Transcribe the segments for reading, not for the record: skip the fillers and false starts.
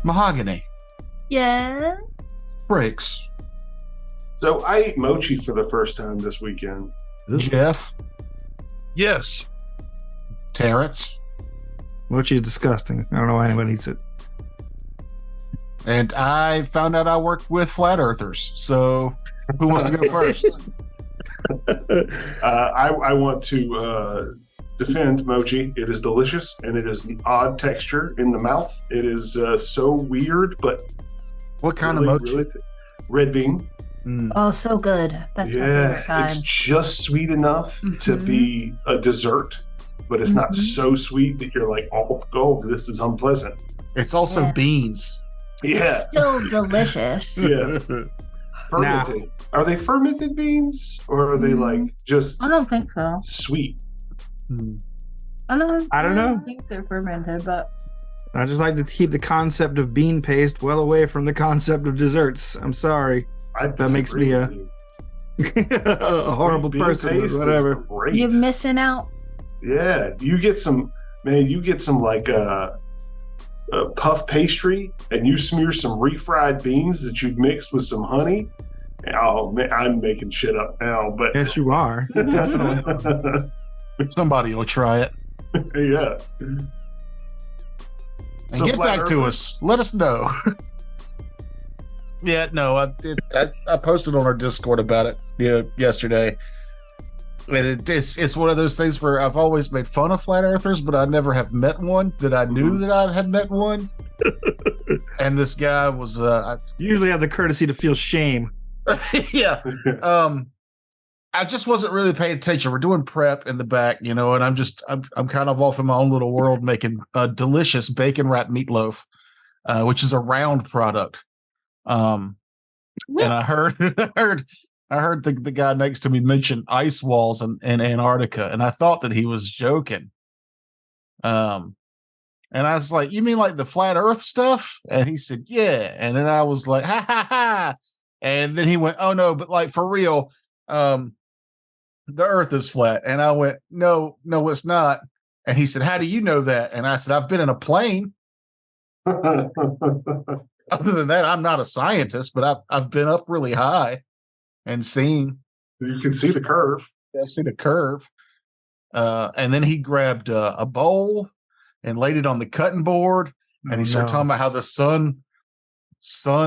Mahogany. Yeah. Bricks. So I ate mochi for the first time this weekend. Jeff. Yes. Terrence. Mochi's disgusting. I don't know why anyone eats it. And I found out I worked with flat earthers. So who wants to go first? I want to defend mochi. It is delicious, and it is an odd texture in the mouth. It is so weird, but What kind really, of mochi? really red bean. Oh, so good. That's my favorite kind. It's just sweet enough to be a dessert, but it's not so sweet that you're like, oh, this is unpleasant. It's also beans. Yeah. Still delicious. Yeah. Fermented. Are they fermented beans, or are they like just I don't think so. sweet? I don't know. think they're fermented, but I just like to keep the concept of bean paste well away from the concept of desserts. I'm sorry. That makes me a horrible Bean person, paste but whatever. is great. you're missing out. Yeah, you get some like puff pastry, and you smear some refried beans that you've mixed with some honey. Oh man, I'm making shit up now, but Yes, you are. Definitely. Somebody will try it. Yeah. And So get flat back to earthers? us. Let us know. Yeah, no, I posted on our Discord about it yesterday. And it's one of those things where I've always made fun of flat earthers, but I never have met one that I knew that I had met one. And this guy was You usually have the courtesy to feel shame. yeah. I just wasn't really paying attention. We're doing prep in the back, and I'm kind of off in my own little world making a delicious bacon wrapped meatloaf, which is a round product. And I heard the guy next to me mention ice walls in Antarctica, and I thought that he was joking. And I was like, "You mean like the flat Earth stuff?" And he said, "Yeah." And then I was like, "Ha ha ha!" And then he went, "Oh no, but like for real, the Earth is flat." And I went, "No, it's not." And he said, "How do you know that?" And I said, "I've been in a plane." Other than that, I'm not a scientist, but I've been up really high and seen. You can see the curve. I've seen a curve. And then he grabbed a bowl and laid it on the cutting board, and he started talking about how the sun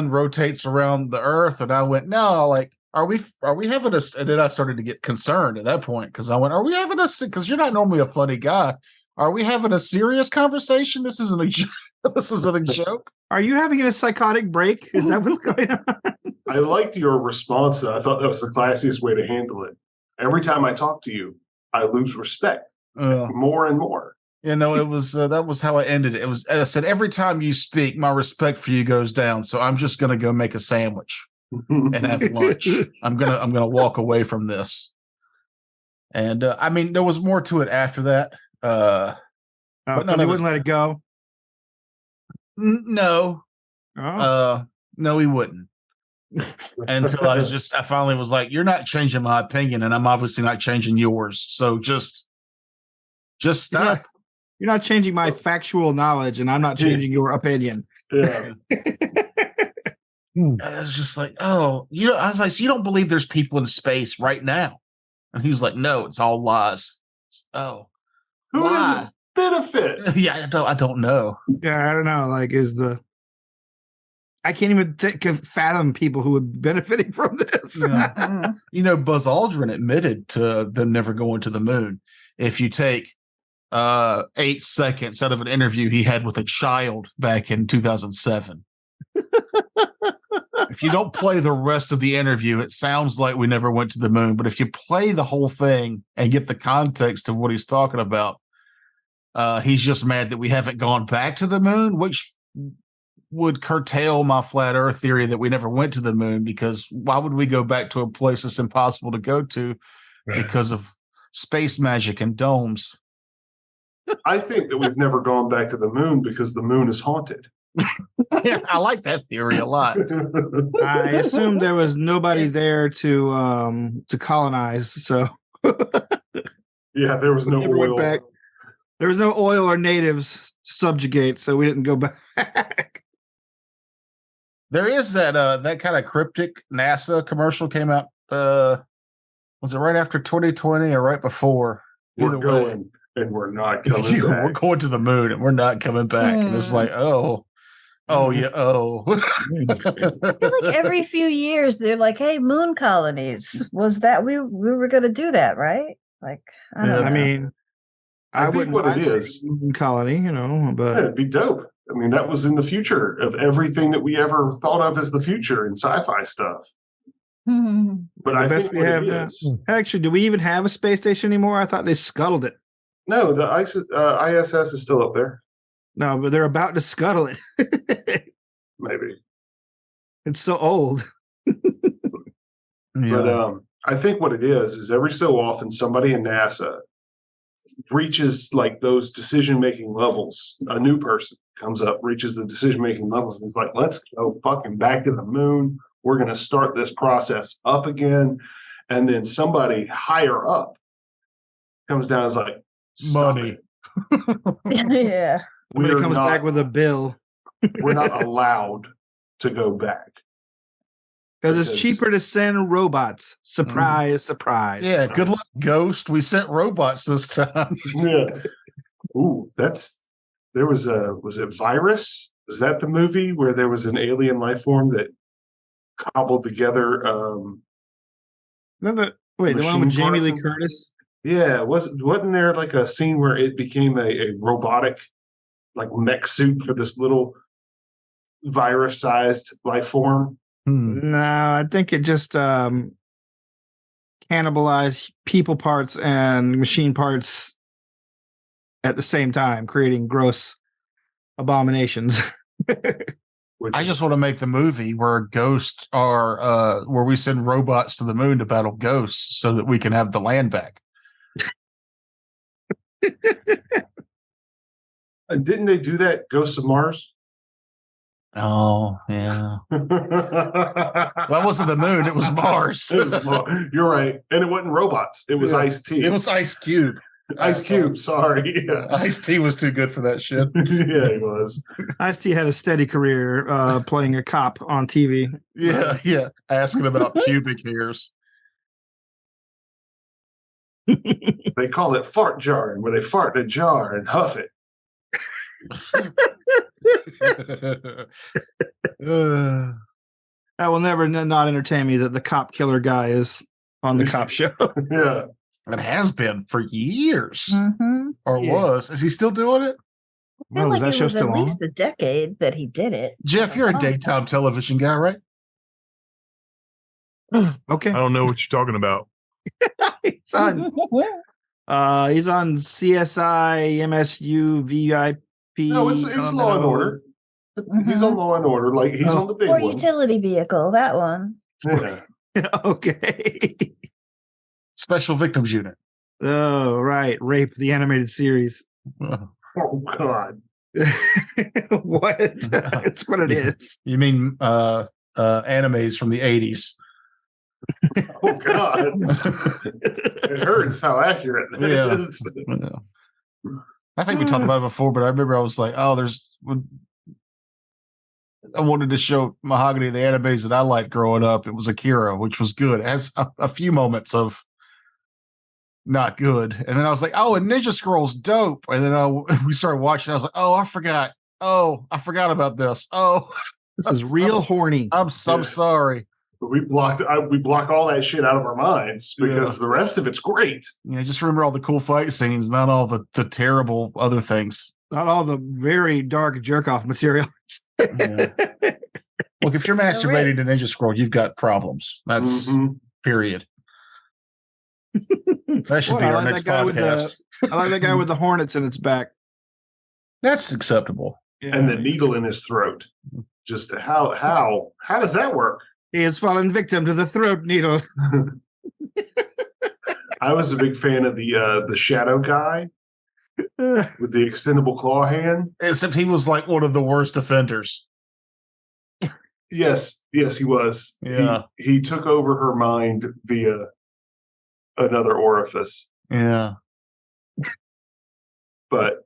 rotates around the Earth. And I went, "No, like, are we having a?" And then I started to get concerned at that point because I went, "Are we having a?" Because you're not normally a funny guy. Are we having a serious conversation? This isn't a joke. This isn't a joke. Are you having a psychotic break? Is that what's going on? I liked your response, though. I thought that was the classiest way to handle it. Every time I talk to you, I lose respect more and more. It was that was how I ended it. It was, as I said, every time you speak, my respect for you goes down. So I'm just gonna go make a sandwich and have lunch. I'm gonna walk away from this. And I mean, there was more to it after that. But no, they wouldn't let it go. No. No, he wouldn't. Until I finally was like, "You're not changing my opinion, and I'm obviously not changing yours. So just stop." You're not changing my factual knowledge, and I'm not changing your opinion. Yeah. I was just like, "Oh, I was like, so you don't believe there's people in space right now?" And he was like, "No, it's all lies." Oh, Who does it benefit? Yeah, I don't know. Yeah, I don't know. Like, I can't even fathom people who would be benefiting from this. Buzz Aldrin admitted to them never going to the moon. If you take 8 seconds out of an interview he had with a child back in 2007. If you don't play the rest of the interview, it sounds like we never went to the moon. But if you play the whole thing and get the context of what he's talking about, he's just mad that we haven't gone back to the moon, which would curtail my flat Earth theory that we never went to the moon, because why would we go back to a place that's impossible to go to because of space magic and domes? I think that we've never gone back to the moon because the moon is haunted. I like that theory a lot. I assume there was nobody there to colonize, so yeah, there was no oil. There was no oil or natives to subjugate, so we didn't go back. There is that kind of cryptic NASA commercial came out. Was it right after 2020 or right before? We're Either way. going and we're not coming We're back. going to the moon and we're not coming back. And it's like, oh yeah, oh. I feel like every few years they're like, "Hey, moon colonies." Was that we were going to do that, right? Like, I don't know. I mean, I think wouldn't what it mind seeing is- Moon Colony, but It'd be dope. I mean, that was in the future of everything that we ever thought of as the future in sci-fi stuff. But the I best think we what have it now. is. Actually, do we even have a space station anymore? I thought they scuttled it. No, the ISS is still up there. No, but they're about to scuttle it. Maybe. It's so old. But I think what it is every so often somebody in NASA reaches like those decision-making levels. A new person comes up, reaches the decision-making levels, and is like, let's go fucking back to the moon. We're going to start this process up again. And then somebody higher up comes down and is like, stop Money. it. Yeah. Somebody We're comes not- back with a bill We're not allowed to go back. because it's because- cheaper to send robots. Surprise, surprise. Yeah, good luck, Ghost. We sent robots this time. Yeah. Ooh, there was it Virus? Is that the movie where there was an alien life form that cobbled together? Remember, wait, the one Machine with Jamie parts Lee and- Curtis? Yeah, wasn't there like a scene where it became a robotic like mech suit for this little virus-sized life form? No, I think it just cannibalized people parts and machine parts at the same time, creating gross abominations. Which I is- just want to make the movie where ghosts are, where we send robots to the moon to battle ghosts so that we can have the land back. didn't they do that? Ghosts of Mars? Oh, yeah. Well, That wasn't the moon, it was Mars. You're right. And it wasn't robots. It was Yeah. Ice-T. It was Ice Cube. Ice Cube, sorry. Yeah. Ice-T was too good for that shit. Yeah, he was. Ice-T had a steady career playing a cop on TV. Yeah. Asking about pubic hairs. They call it fart jarring, where they fart in a jar and huff it. Uh, That will never not entertain me that the cop killer guy is on the cop show. Yeah. it has been for years, Mhm. or Yeah. was. Is he still doing it? I feel Oh, is like that it show was at still on? least a decade that he did it. Jeff, you're a Oh. daytime television guy, right? Okay. I don't know what you're talking about. He's on CSI, MSU, VIP. No, it's Law and Order. He's on Law and Order. Like he's Oh. on the big Or one. utility vehicle, that one. Yeah. Okay. Special Victims Unit. Oh, right. Rape, the animated series. Oh God. What? It's what it is. You mean animes from the 80s? Oh God. It hurts how accurate that Yeah. is. I think we talked about it before, but I remember I was like, oh, I wanted to show Mahogany the animes that I liked growing up. It was Akira, which was good. It has a few moments of not good. And then I was like, oh, and Ninja Scroll's dope. And then we started watching. I was like, oh, I forgot. Oh, I forgot about this. Oh, This is real horny. I'm Yeah. sorry. We block all that shit out of our minds because the rest of it's great. Yeah, just remember all the cool fight scenes, not all the terrible other things. Not all the very dark jerk off material. Yeah. Look, if you're masturbating to Ninja Scroll, you've got problems. That's Mhm. period. That should be Well, I our like next that guy with podcast. I like that guy with the hornets in its back. That's acceptable. And the needle in his throat. Just how does that work? He has fallen victim to the throat needle. I was a big fan of the shadow guy with the extendable claw hand. Except he was like one of the worst offenders. Yes, he was. Yeah. He took over her mind via another orifice. Yeah. But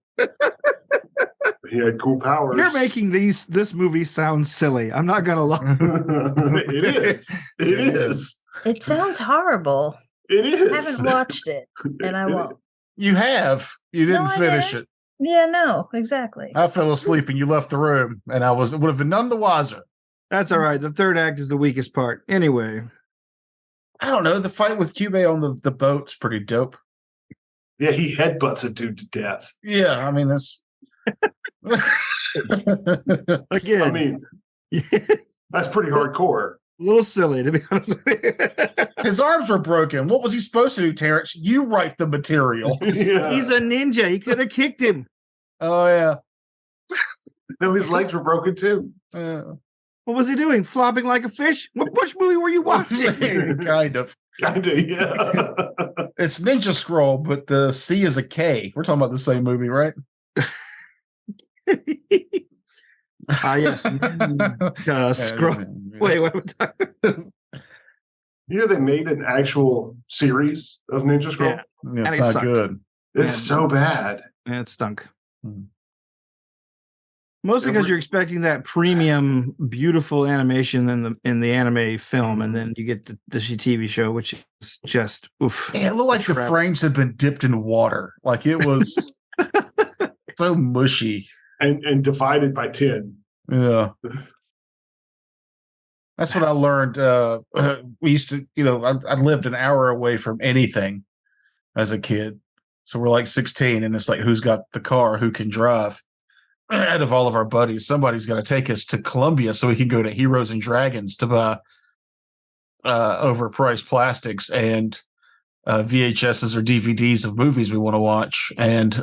He had cool powers. You're making this movie sound silly. I'm not gonna lie. It is. It is. It sounds horrible. It is. I haven't watched it, and I won't. You have. You didn't No, I finish didn't. it. Yeah, no, exactly. I fell asleep and you left the room, and would have been none the wiser. That's all right. The third act is the weakest part. Anyway. I don't know. The fight with Cube on the boat's pretty dope. Yeah, he headbutts a dude to death. Yeah, I mean that's. Again, I mean, that's pretty hardcore. a little silly, to be honest with you. His arms were broken. What was he supposed to do, Terrence? You write the material. Yeah. He's a ninja. He could have kicked him. Oh yeah. No, his legs were broken too. What was he doing? Flopping like a fish? Which movie were you watching? Kind of. Kinda, yeah. It's Ninja Scroll, but the C is a K. We're talking about the same movie, right? Yes. Scroll. Wait. You know, they made an actual series of Ninja Scroll. Yeah. It's And it not sucked. good. It's Yeah. so bad. And it stunk. Hmm. Mostly because you're expecting that premium, beautiful animation in the anime film, and then you get the TV show, which is just oof. Yeah, it looked like the Crap. frames had been dipped in water. Like it was so mushy. And divided by 10. Yeah. That's what I learned. We used to, I lived an hour away from anything as a kid. So we're like 16, and it's like, who's got the car? Who can drive? Out of all of our buddies, somebody's got to take us to Columbia so we can go to Heroes and Dragons to buy overpriced plastics and VHSs or DVDs of movies we want to watch. And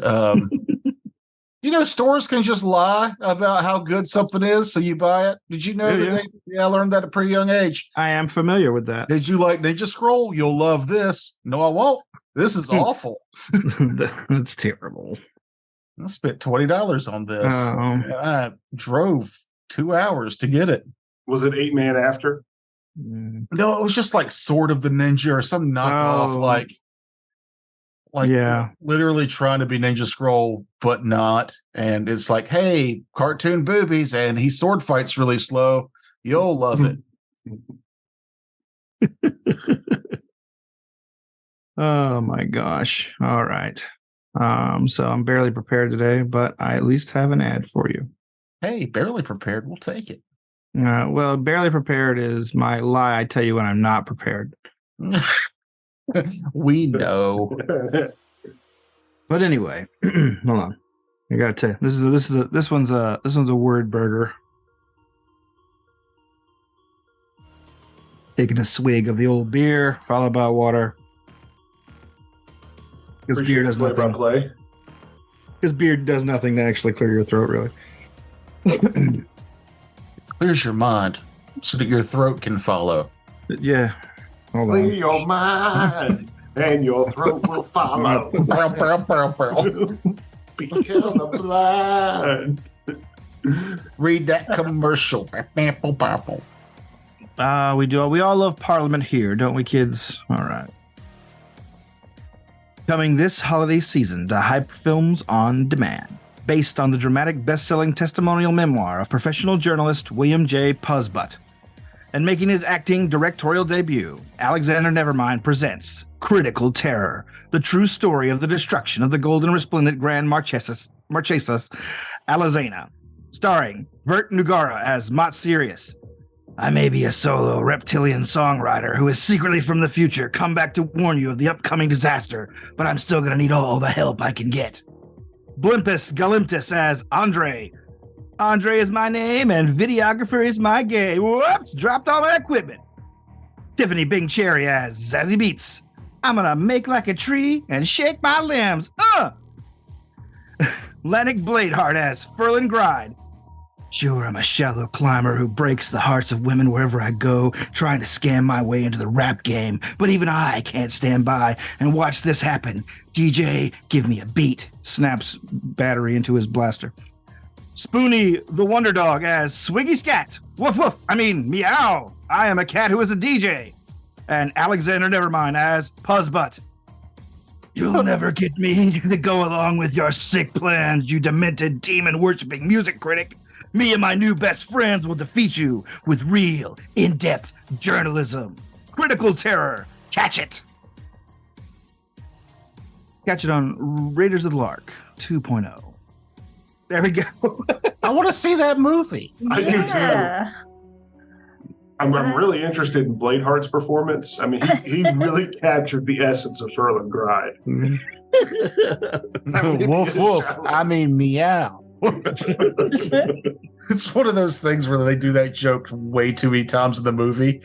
stores can just lie about how good something is, so you buy it. Did you know that? I learned that at a pretty young age. I am familiar with that. Did you like Ninja Scroll? You'll love this. No, I won't. This is awful. That's terrible. I spent $20 on this. I drove 2 hours to get it. Was it 8 Man After? No, it was just like Sword of the Ninja or some knockoff, literally trying to be Ninja Scroll, but not. And it's like, hey, cartoon boobies, and he sword fights really slow. You'll love it. Oh my gosh. All right. So I'm barely prepared today, but I at least have an ad for you. Hey, barely prepared. We'll take it. Well, barely prepared is my lie. I tell you when I'm not prepared. We know. But anyway, hold on. I gotta tell you, this one's a word burger. Taking a swig of the old beer, followed by water. Because beer does nothing. Because beer does nothing to actually clear your throat, really. Clears your mind so that your throat can follow. Yeah. Hold Clear on. your mind and your throat will follow. Be colorblind. Read that commercial. We all love Parliament here, don't we, kids? All right. Coming this holiday season to Hyper Films on Demand, based on the dramatic best-selling testimonial memoir of professional journalist William J. Puzzbutt. And making his acting directorial debut, Alexander Nevermind presents Critical Terror, the true story of the destruction of the golden resplendent Grand Marchesas Alazena, starring Vert Nugara as Mott Sirius. I may be a solo reptilian songwriter who is secretly from the future, come back to warn you of the upcoming disaster, but I'm still gonna need all the help I can get. Blimpus Galimptus as Andre. Andre is my name and videographer is my game. Whoops, dropped all my equipment. Tiffany Bing Cherry as Zazzy Beats. I'm gonna make like a tree and shake my limbs. Lennox Bladeheart as Ferlin Gride. Sure, I'm a shallow climber who breaks the hearts of women wherever I go, trying to scam my way into the rap game. But even I can't stand by and watch this happen. DJ, give me a beat. Snaps battery into his blaster. Spoonie the Wonder Dog as Swiggy Scat. Woof woof, meow. I am a cat who is a DJ. And Alexander Nevermind as Puzzbutt. You'll never get me to go along with your sick plans, you demented demon-worshipping music critic. Me and my new best friends will defeat you with real, in-depth journalism. Critical terror. Catch it. Catch it on Raiders of the Lark 2.0. There we go. I want to see that movie. I do too. I'm really interested in Bladeheart's performance. I mean, he really captured the essence of Ferlin Gride. Woof woof. I mean, meow. It's one of those things where they do that joke way too many times in the movie.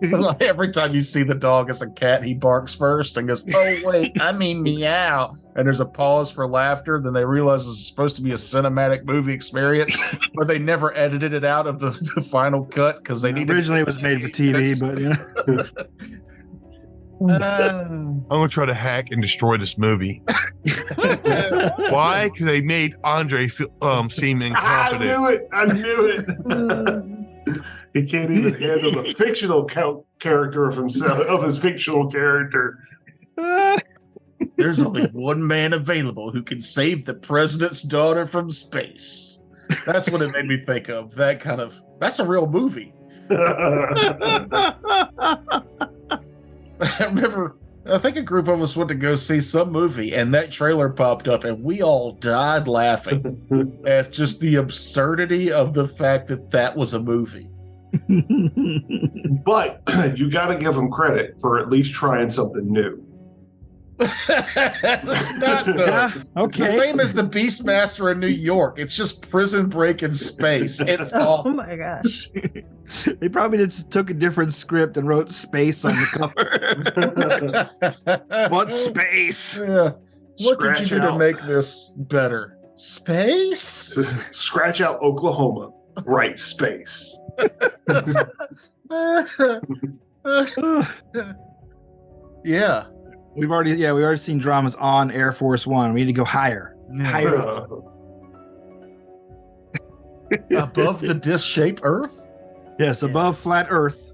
Like every time you see the dog as a cat, he barks first and goes, "Oh wait, I mean meow." And there's a pause for laughter. Then they realize it's supposed to be a cinematic movie experience, but they never edited it out of the final cut because they needed. Originally, it was made for TV, but I'm gonna try to hack and destroy this movie. Why? Because they made Andre seem incompetent. I knew it. He can't even handle the fictional character of himself, of his fictional character. There's only one man available who can save the president's daughter from space. That's what it made me think of. That's a real movie. I think a group of us went to go see some movie, and that trailer popped up, and we all died laughing at just the absurdity of the fact that was a movie. But you got to give them credit for at least trying something new. It's not It's the same as the Beastmaster in New York. It's just Prison Break in space. It's Oh my gosh. They probably just took a different script and wrote space on the cover. What space? Yeah. What could you do to out. make this better? Space? Scratch out Oklahoma. Right, space. Yeah. We've already seen dramas on Air Force One. We need to go higher. Higher up. Above the disc-shaped Earth? Yes, above flat Earth.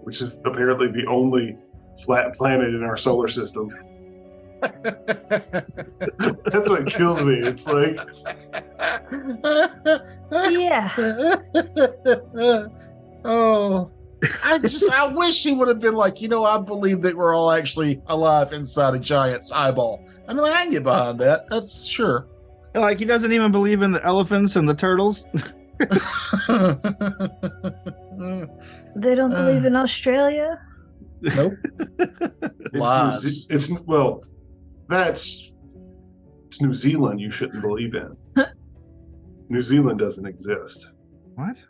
Which is apparently the only flat planet in our solar system. That's what kills me. It's like, Yeah. Oh, I wish he would have been like, I believe that we're all actually alive inside a giant's eyeball. I mean, I can get behind that. That's sure. Like, he doesn't even believe in the elephants and the turtles. They don't believe in Australia? Nope. Lies. it's New Zealand you shouldn't believe in. New Zealand doesn't exist. What?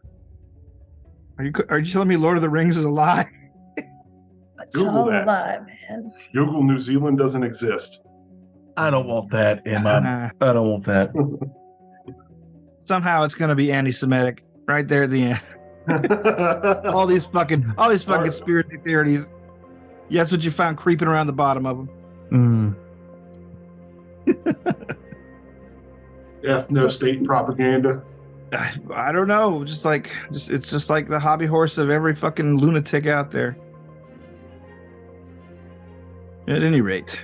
Are you telling me Lord of the Rings is a lie? It's Google all that. a lie, man. Google New Zealand doesn't exist. I don't want that, Emma. I don't want that. Somehow it's going to be anti-Semitic right there at the end. all these fucking conspiracy theories. Yeah, that's what you found creeping around the bottom of them. Ethno-state propaganda. I don't know. It's just like the hobby horse of every fucking lunatic out there. At any rate.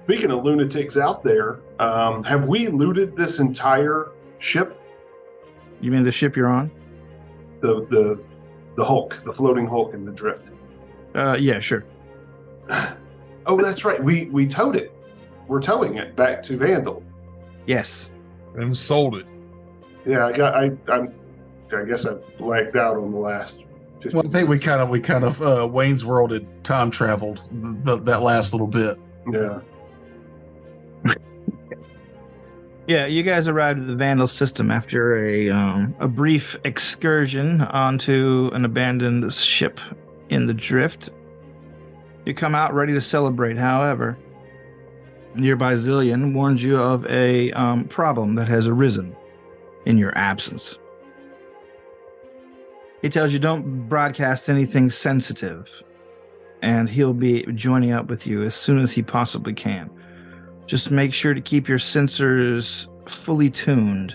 Speaking of lunatics out there, have we looted this entire ship? You mean the ship you're on? The Hulk, the floating Hulk in the drift. Yeah, sure. Oh, that's right. We towed it. We're towing it back to Vandal. Yes. And sold it. Yeah, I guess I blacked out on the last. Well, I think we kind of Wayne's Worlded time traveled that last little bit. Yeah. Yeah, you guys arrived at the Vandal system after a brief excursion onto an abandoned ship in the drift. You come out ready to celebrate. However, nearby Zillion warns you of a problem that has arisen in your absence. He tells you don't broadcast anything sensitive, and he'll be joining up with you as soon as he possibly can. Just make sure to keep your sensors fully tuned.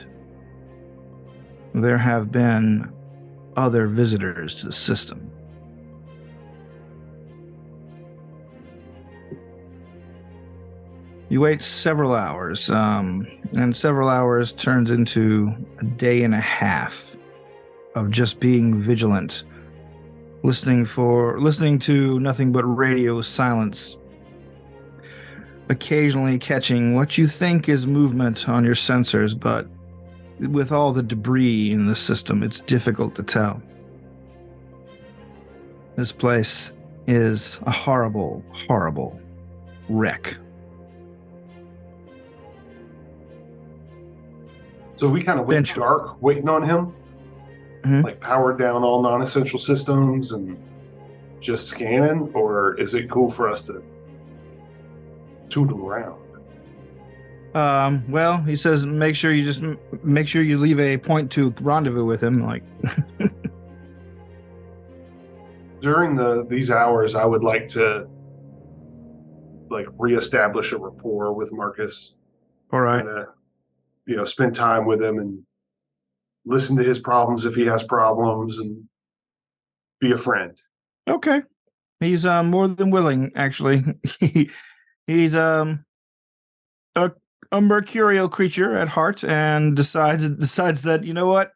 There have been other visitors to the system. You wait several hours, and several hours turns into a day and a half of just being vigilant, listening to nothing but radio silence, occasionally catching what you think is movement on your sensors, but with all the debris in the system, it's difficult to tell. This place is a horrible, horrible wreck. So we kind of went Bench. dark waiting on him, Mhm. like powered down all non-essential systems and just scanning, or is it cool for us to tootle around? Well, he says make sure you leave a point to rendezvous with him. Like, During these hours, I would like to reestablish a rapport with Marcus. all right. And, spend time with him and listen to his problems if he has problems and be a friend. Okay. He's more than willing, actually. He's a mercurial creature at heart and decides that, you know what?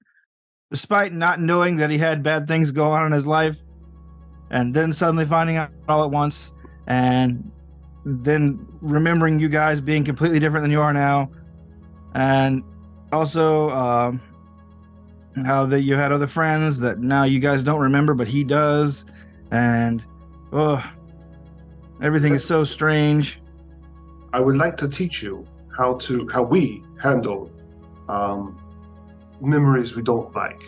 Despite not knowing that he had bad things go on in his life, and then suddenly finding out all at once, and then remembering you guys being completely different than you are now, and also how that you had other friends that now you guys don't remember, but he does, and everything is so strange. I would like to teach you how we handle memories we don't like.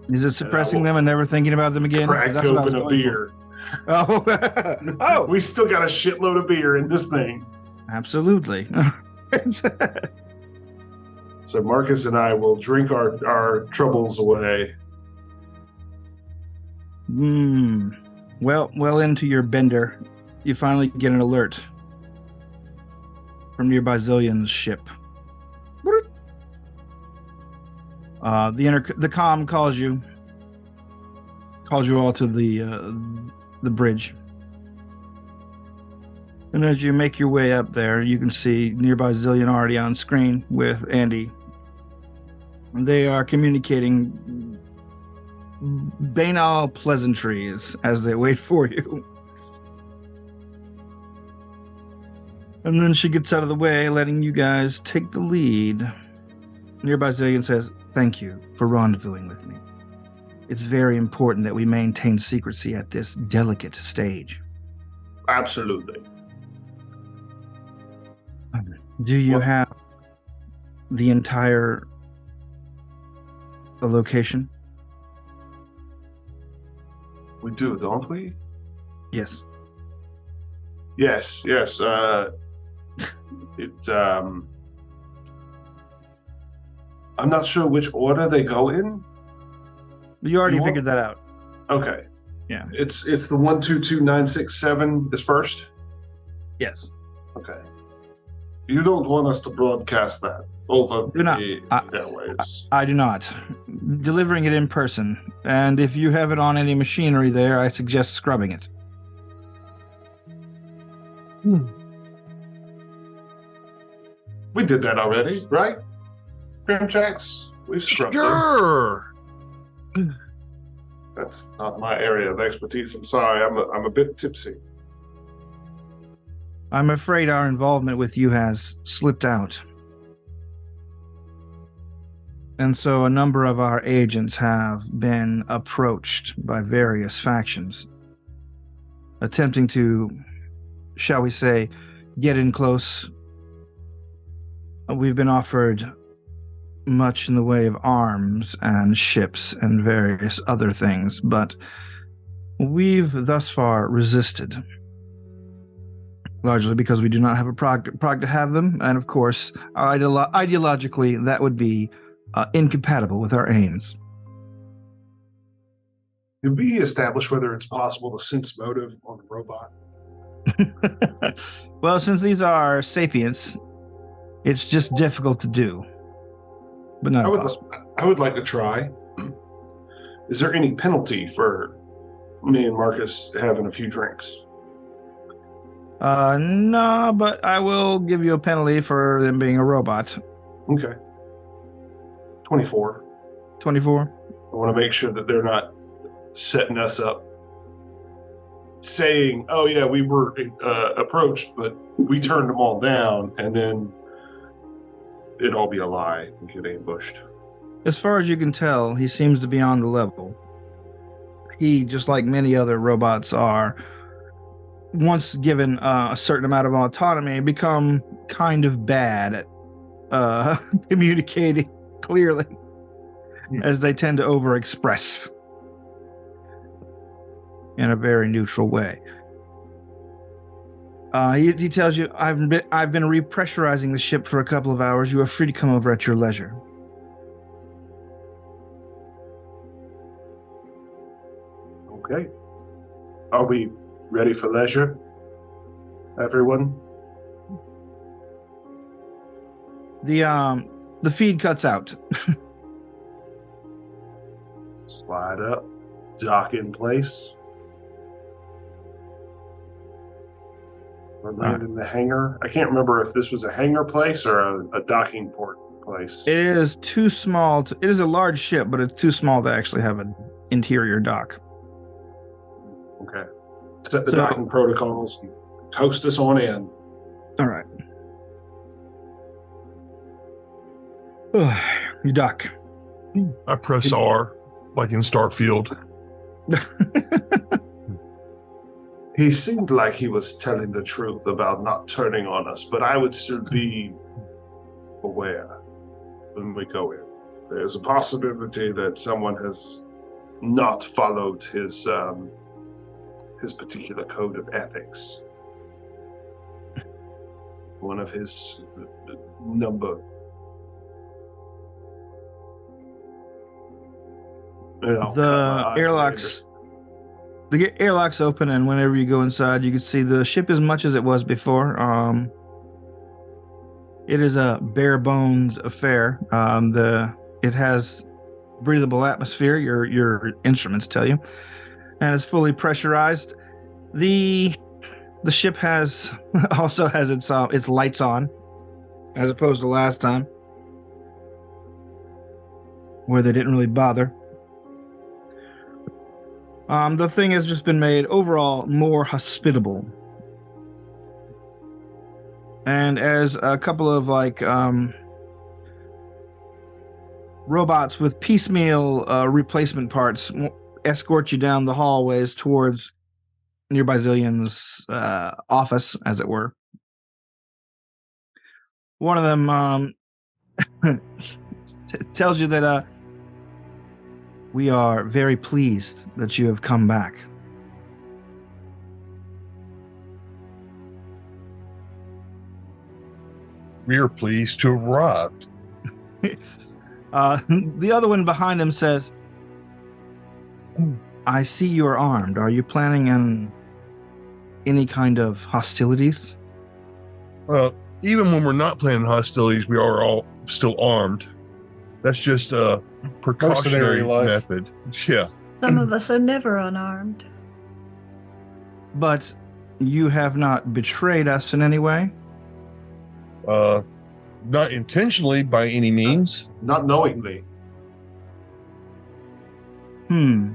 Is it suppressing them and never thinking about them again? Crack That's what I was open a going beer. for. Oh, We still got a shitload of beer in this thing. absolutely. So Marcus and I will drink our troubles away. Well into your bender, you finally get an alert from nearby Zillion's ship. The comm calls you all to the bridge. And as you make your way up there, you can see nearby Zillion already on screen with Andy. They are communicating banal pleasantries as they wait for you. And then she gets out of the way, letting you guys take the lead. Nearby Zillion says, "Thank you for rendezvousing with me. It's very important that we maintain secrecy at this delicate stage." Absolutely. Do you Well- have the entire location? We do, don't we? Yes. Yes. I'm not sure which order they go in. You already You want- figured that out. Okay. Yeah. It's the 122967 is first. Yes. Okay. You don't want us to broadcast that over Do not. the airwaves. I do not. Delivering it in person. And if you have it on any machinery there, I suggest scrubbing it. We did that already, right? Grimjax? We've scrubbed it. Sure. That's not my area of expertise. I'm sorry. I'm a bit tipsy. I'm afraid our involvement with you has slipped out. And so a number of our agents have been approached by various factions, attempting to, shall we say, get in close. We've been offered much in the way of arms and ships and various other things, but we've thus far resisted. Largely because we do not have a prog to have them, and of course, ideologically, that would be incompatible with our aims. Did we establish whether it's possible to sense motive on a robot? Well, since these are sapients, it's just difficult to do. But not impossible. I would like to try. Is there any penalty for me and Marcus having a few drinks? No, but I will give you a penalty for them being a robot. Okay. 24. 24. I want to make sure that they're not setting us up, saying, "Oh yeah, we were approached, but we turned them all down," and then it'd all be a lie and get ambushed. As far as you can tell, he seems to be on the level. He, just like many other robots are, once given a certain amount of autonomy, become kind of bad at communicating clearly, as they tend to overexpress in a very neutral way. He tells you, I've been repressurizing the ship for a couple of hours. You are free to come over at your leisure. Okay. Are we ready for leisure, everyone? The feed cuts out. Slide up, dock in place. Or land in the hangar. I can't remember if this was a hangar place or a docking port place. It is too small. It is a large ship, but it's too small to actually have an interior dock. Okay. Set the docking protocols. Toast us on in. All right. You dock. I press R, like in Starfield. He seemed like he was telling the truth about not turning on us, but I would still be aware when we go in. There's a possibility that someone has not followed his particular code of ethics. One of his number. The airlocks. The airlocks open, and whenever you go inside, you can see the ship as much as it was before. It is a bare bones affair. It has breathable atmosphere. Your instruments tell you, and it's fully pressurized. The ship also has its lights on, as opposed to last time, where they didn't really bother. The thing has just been made overall more hospitable. And as a couple of robots with piecemeal replacement parts escort you down the hallways towards nearby Zillion's office, as it were. One of them tells you that we are very pleased that you have come back. We are pleased to have arrived. The other one behind him says, I see you're armed. Are you planning on any kind of hostilities? Well, even when we're not planning hostilities, we are all still armed. That's just a precautionary method. Yeah. Some of us are never unarmed. But you have not betrayed us in any way? Not intentionally by any means. Not knowingly. I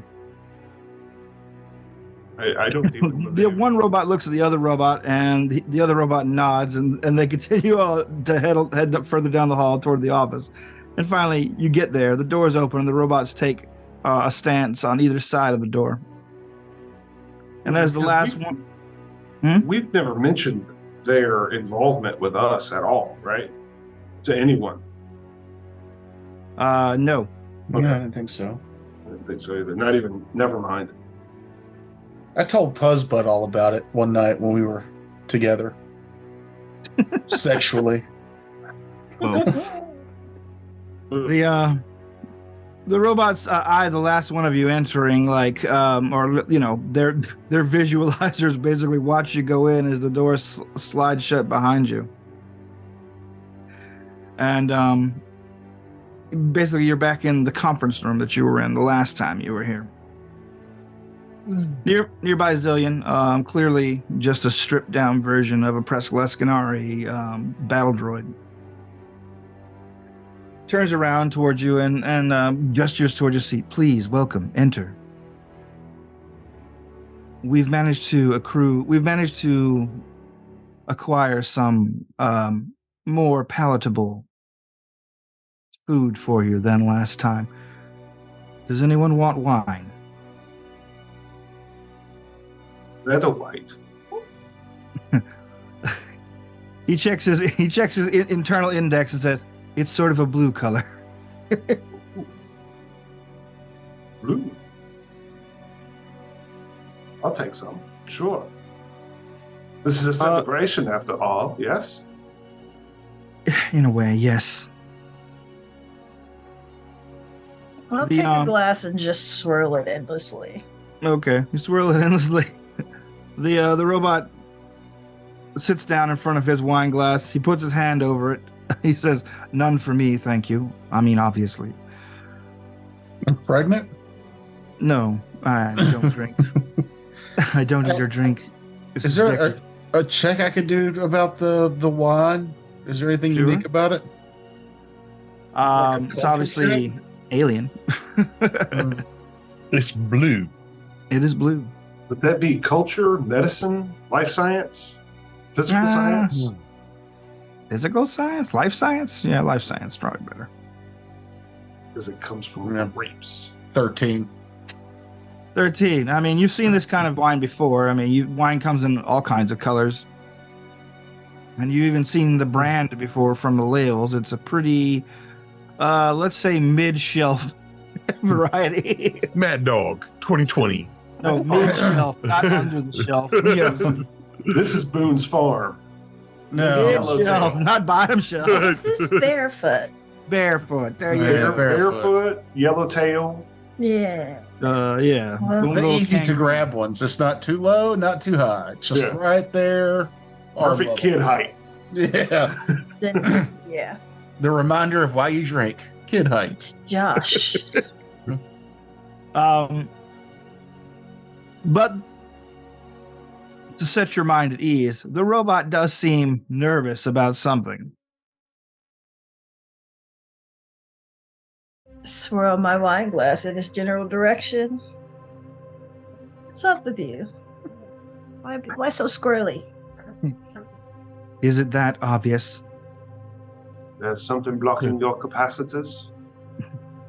don't even The one robot looks at the other robot, and the other robot nods, and they continue to head up further down the hall toward the office. And finally, you get there. The doors open, and the robots take a stance on either side of the door. And as the last one... We've never mentioned their involvement with us at all, right? To anyone. No. Okay. Yeah, I didn't think so. I didn't think so either. Not even, never mind. I told Puzzbutt all about it one night when we were together. Sexually. Oh. The robots eye the last one of you entering, their visualizers basically watch you go in as the door slides shut behind you. And basically you're back in the conference room that you were in the last time you were here. Nearby Zillion, clearly just a stripped down version of a Preskaleskinari battle droid. Turns around towards you and gestures towards your seat. Please, welcome, enter. We've managed to acquire some more palatable food for you than last time. Does anyone want wine? Red or white? He checks his internal index and says, "It's sort of a blue color." Blue. I'll take some. Sure. This is a celebration after all, yes? In a way, yes. I'll take a glass and just swirl it endlessly. Okay, you swirl it endlessly. The robot sits down in front of his wine glass. He puts his hand over it. He says, "None for me, thank you. I mean, obviously." I'm pregnant? No, I don't drink. I don't eat or drink. Is there a check I could do about the wine? Is there anything unique about it? It's obviously alien. It's blue. It is blue. Would that be culture, medicine, life science, physical science? Physical science? Life science? Yeah, life science probably better. Because it comes from grapes. 13. 13. I mean, you've seen this kind of wine before. I mean, wine comes in all kinds of colors. And you've even seen the brand before from the labels. It's a pretty, let's say, mid-shelf variety. Mad Dog 2020. No, mid-shelf, not under the shelf. Yes. This is Boone's Farm. No. Mid-shelf, not bottom shelf. This is barefoot. Barefoot. There you Yeah, go. Barefoot, yellowtail. Yeah. Yeah. Well, The easy to grab ones. It's not too low, not too high. It's just right there. Perfect kid height. Yeah. Then, yeah. The reminder of why you drink. Kid height. Josh. But to set your mind at ease, the robot does seem nervous about something. Swirl my wine glass in its general direction. What's up with you? Why so squirrely? Is it that obvious? There's something blocking your capacitors.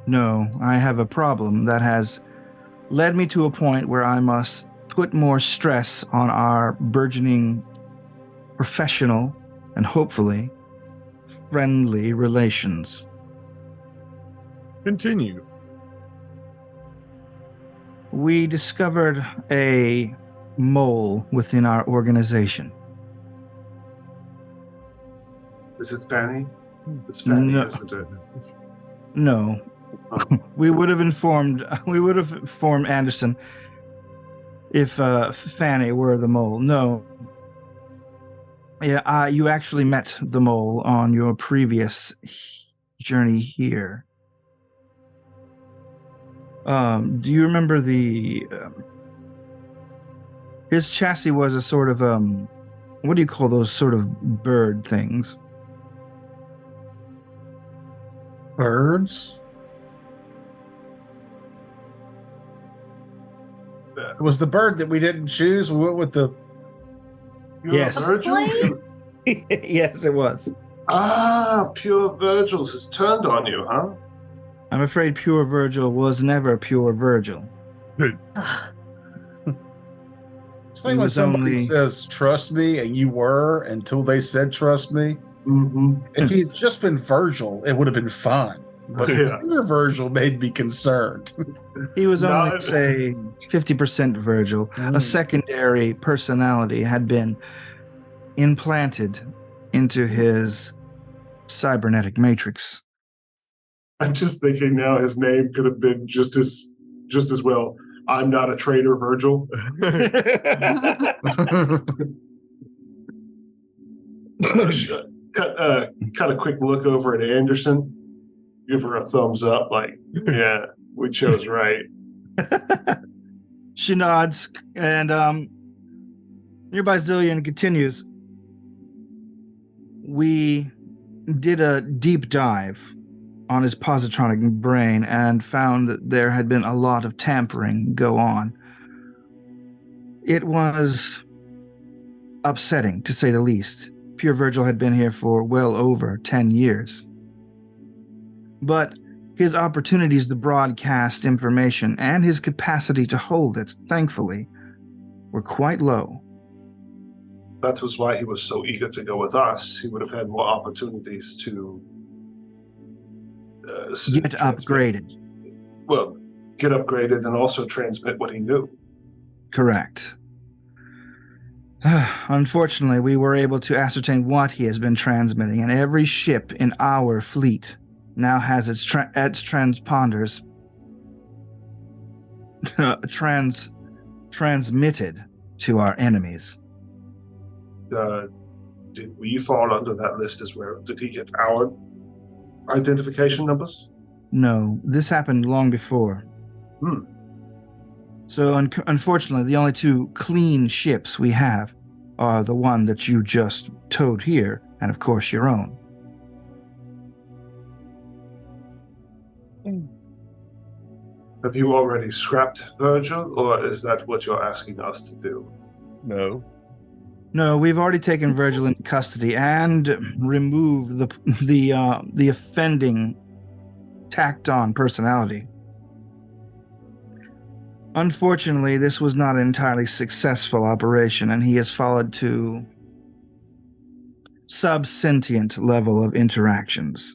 No, I have a problem that has led me to a point where I must put more stress on our burgeoning professional and hopefully friendly relations. Continue. We discovered a mole within our organization. Is it Fanny? It's Fanny, No. isn't it? No. We would have informed Anderson if Fanny were the mole. No. Yeah, you actually met the mole on your previous journey here. Do you remember his chassis was a sort of what do you call those sort of bird things? Birds? It was the bird that we didn't choose. We went with the... Yes. Virgil? Yes, it was. Pure Virgil's has turned on you, huh? I'm afraid pure Virgil was never pure Virgil. It's like He when was somebody only- says, trust me, and you were until they said, trust me. Mm-hmm. If he had just been Virgil, it would have been fine. But Yeah. pure Virgil made me concerned. He was only, Not- say, 50% Virgil. A secondary personality had been implanted into his cybernetic matrix. I'm just thinking now his name could have been just as well. I'm not a traitor, Virgil. Cut a quick look over at Anderson. Give her a thumbs up, like, yeah, we chose right. She nods, and nearby Zillion continues. We did a deep dive on his positronic brain and found that there had been a lot of tampering go on. It was upsetting, to say the least. Pure Virgil had been here for well over 10 years. But his opportunities to broadcast information and his capacity to hold it, thankfully, were quite low. That was why he was so eager to go with us. He would have had more opportunities to get upgraded. Well, get upgraded and also transmit what he knew. Correct. Unfortunately, we were able to ascertain what he has been transmitting, and every ship in our fleet now has its transponders transmitted to our enemies. Did we fall under that list as well? Did he get our identification numbers? No, this happened long before. So unfortunately, the only two clean ships we have are the one that you just towed here, and of course your own. Have you already scrapped Virgil, or is that what you're asking us to do? No, we've already taken Virgil into custody and removed the offending tacked-on personality. Unfortunately, this was not an entirely successful operation, and he has fallen to sub-sentient level of interactions.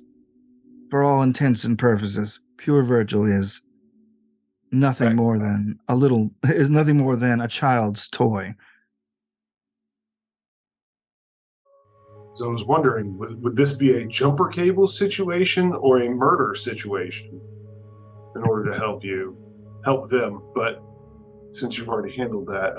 For all intents and purposes, Pure Virgil is nothing more than a child's toy. So I was wondering, would this be a jumper cable situation or a murder situation in order to help them? But since you've already handled that,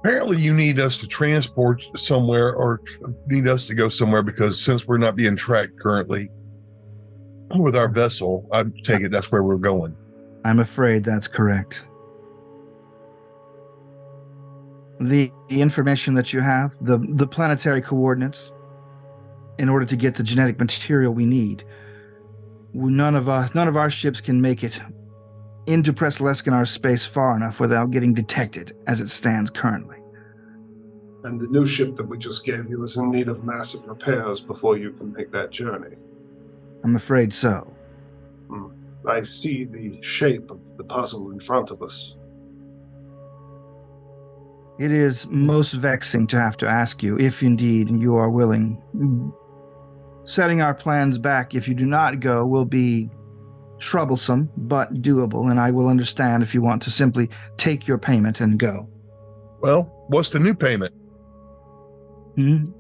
apparently you need us to transport somewhere or need us to go somewhere, because since we're not being tracked currently with our vessel, I take it that's where we're going. I'm afraid that's correct. The information that you have, the planetary coordinates, in order to get the genetic material we need, none of our ships can make it into Presleskinar space far enough without getting detected as it stands currently. And the new ship that we just gave you is in need of massive repairs before you can make that journey. I'm afraid so. I see the shape of the puzzle in front of us. It is most vexing to have to ask you if indeed you are willing. Setting our plans back if you do not go will be troublesome, but doable, and I will understand if you want to simply take your payment and go. Well, what's the new payment? The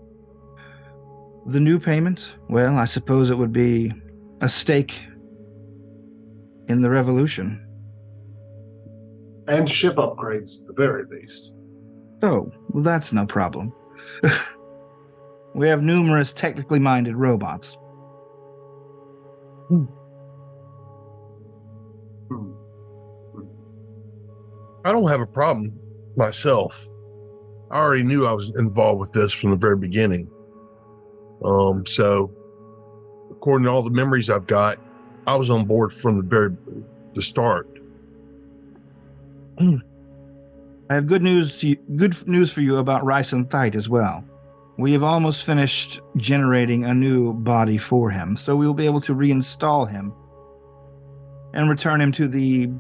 new payment? Well, I suppose it would be a stake in the revolution. And ship upgrades, at the very least. Oh, well, that's no problem. We have numerous technically minded robots. I don't have a problem myself. I already knew I was involved with this from the very beginning. So according to all the memories I've got, I was on board from the start. I have good news for you about Rice and Thite as well. We have almost finished generating a new body for him, so we will be able to reinstall him and return him to the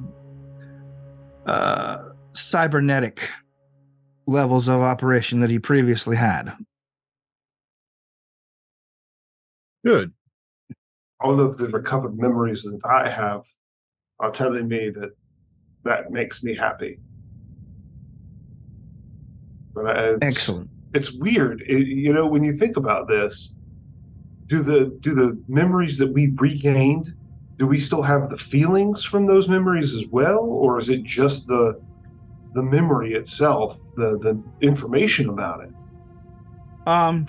cybernetic levels of operation that he previously had. Good. All of the recovered memories that I have are telling me that makes me happy. But Excellent. It's weird, when you think about this. Do the memories that we regained, do we still have the feelings from those memories as well, or is it just the memory itself, the information about it?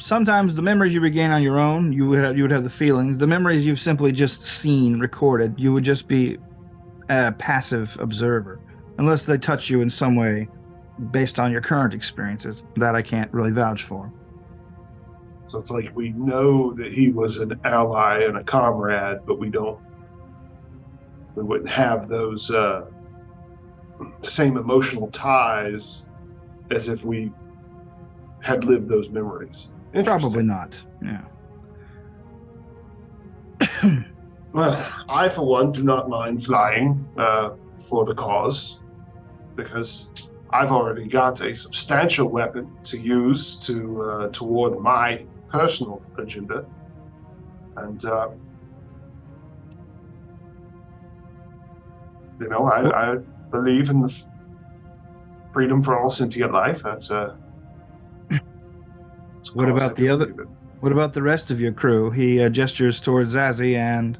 Sometimes the memories you regain on your own, you would have the feelings. The memories you've simply just seen recorded, you would just be a passive observer unless they touch you in some way based on your current experiences. That I can't really vouch for. So it's like we know that he was an ally and a comrade, but we wouldn't have those same emotional ties as if we had lived those memories. Probably not. Yeah. Well, I, for one, do not mind flying for the cause, because I've already got a substantial weapon to use toward my personal agenda. And, I believe in the freedom for all sentient life. What about the rest of your crew? He gestures towards Zazie and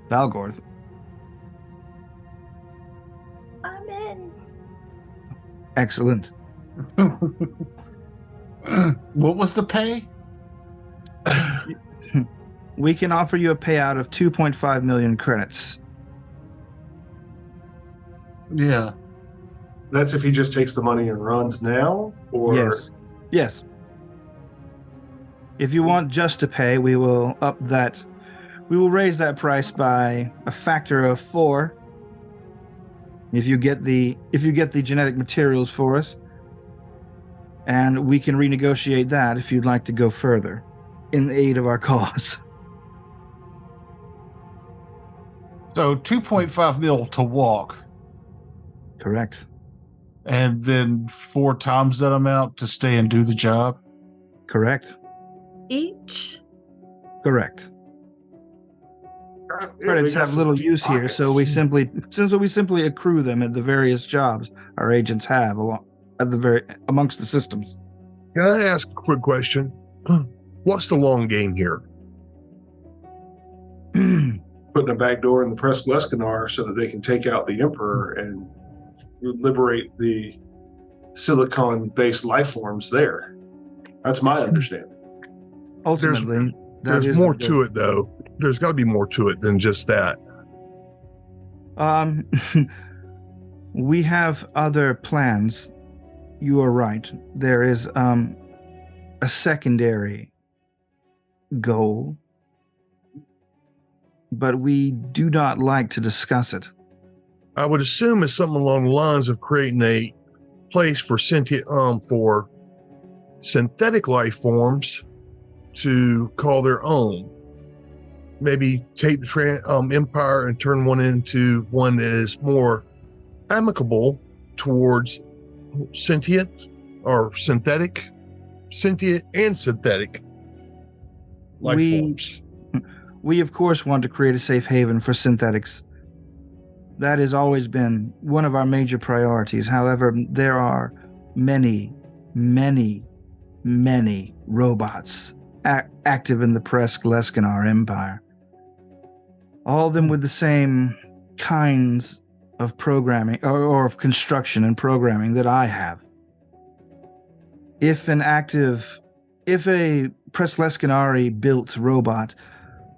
Valgorth. I'm in. Excellent. What was the pay? We can offer you a payout of 2.5 million credits. Yeah. That's if he just takes the money and runs now? Or Yes. If you want just to pay, we will up that. We will raise that price by a factor of 4. If you get the genetic materials for us, and we can renegotiate that if you'd like to go further in aid of our cause. So 2.5 mil to walk. Correct. And then 4 times that amount to stay and do the job. Correct. Each? Correct. Credits have little use here, so we simply accrue them at the various jobs our agents have amongst the systems. Can I ask a quick question? What's the long game here? putting a back door in the Presque Lescanar so that they can take out the Emperor and liberate the silicon-based life forms there. That's my understanding. Ultimately, there's more to it, though. There's got to be more to it than just that. We have other plans. You are right. There is a secondary goal, but we do not like to discuss it. I would assume it's something along the lines of creating a place for for synthetic life forms to call their own. Maybe take the Empire and turn one into one that is more amicable towards sentient or synthetic, sentient and synthetic life forms. We, of course, want to create a safe haven for synthetics. That has always been one of our major priorities. However, there are many, many, many robots active in the Presque Lescanar Empire. All of them with the same kinds of programming or of construction and programming that I have. If a Presque Lescanari built robot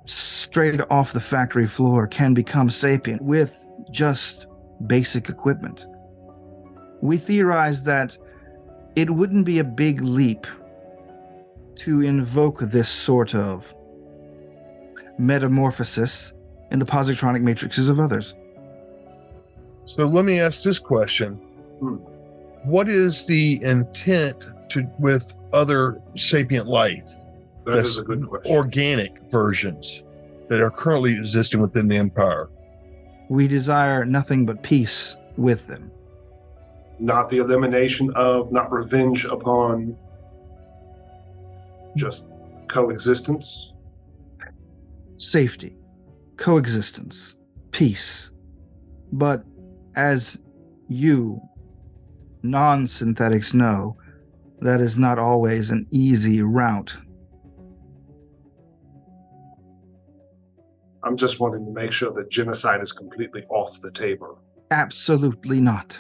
straight off the factory floor can become sapient with just basic equipment, we theorize that it wouldn't be a big leap to invoke this sort of metamorphosis in the positronic matrices of others. So let me ask this question. What is the intent with other sapient life? That is a good question. Organic versions that are currently existing within the Empire. We desire nothing but peace with them. Not the elimination of, not revenge upon, just coexistence. Safety, coexistence, peace. But as you non-synthetics know, that is not always an easy route. I'm just wanting to make sure that genocide is completely off the table. Absolutely not.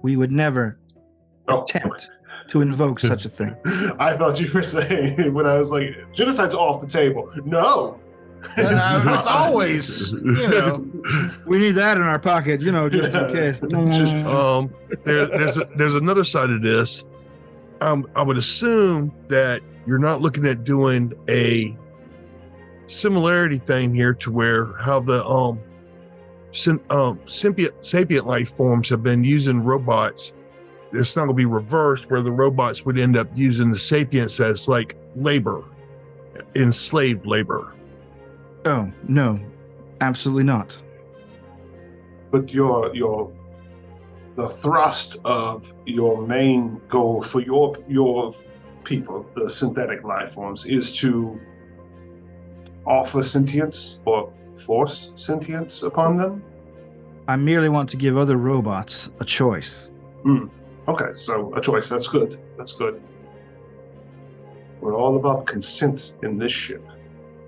We would never attempt to invoke such a thing. I thought you were saying when I was like, genocide's off the table. No, As always, We need that in our pocket, just in case. There's another side of this. I would assume that you're not looking at doing a similarity thing here to where how the sapient life forms have been using robots. It's not going to be reversed where the robots would end up using the sapients as like labor, enslaved labor. Oh, no, absolutely not. But the thrust of your main goal for your people, the synthetic life forms, is to offer sentience or force sentience upon them? I merely want to give other robots a choice. Okay, so a choice. That's good. That's good. We're all about consent in this ship.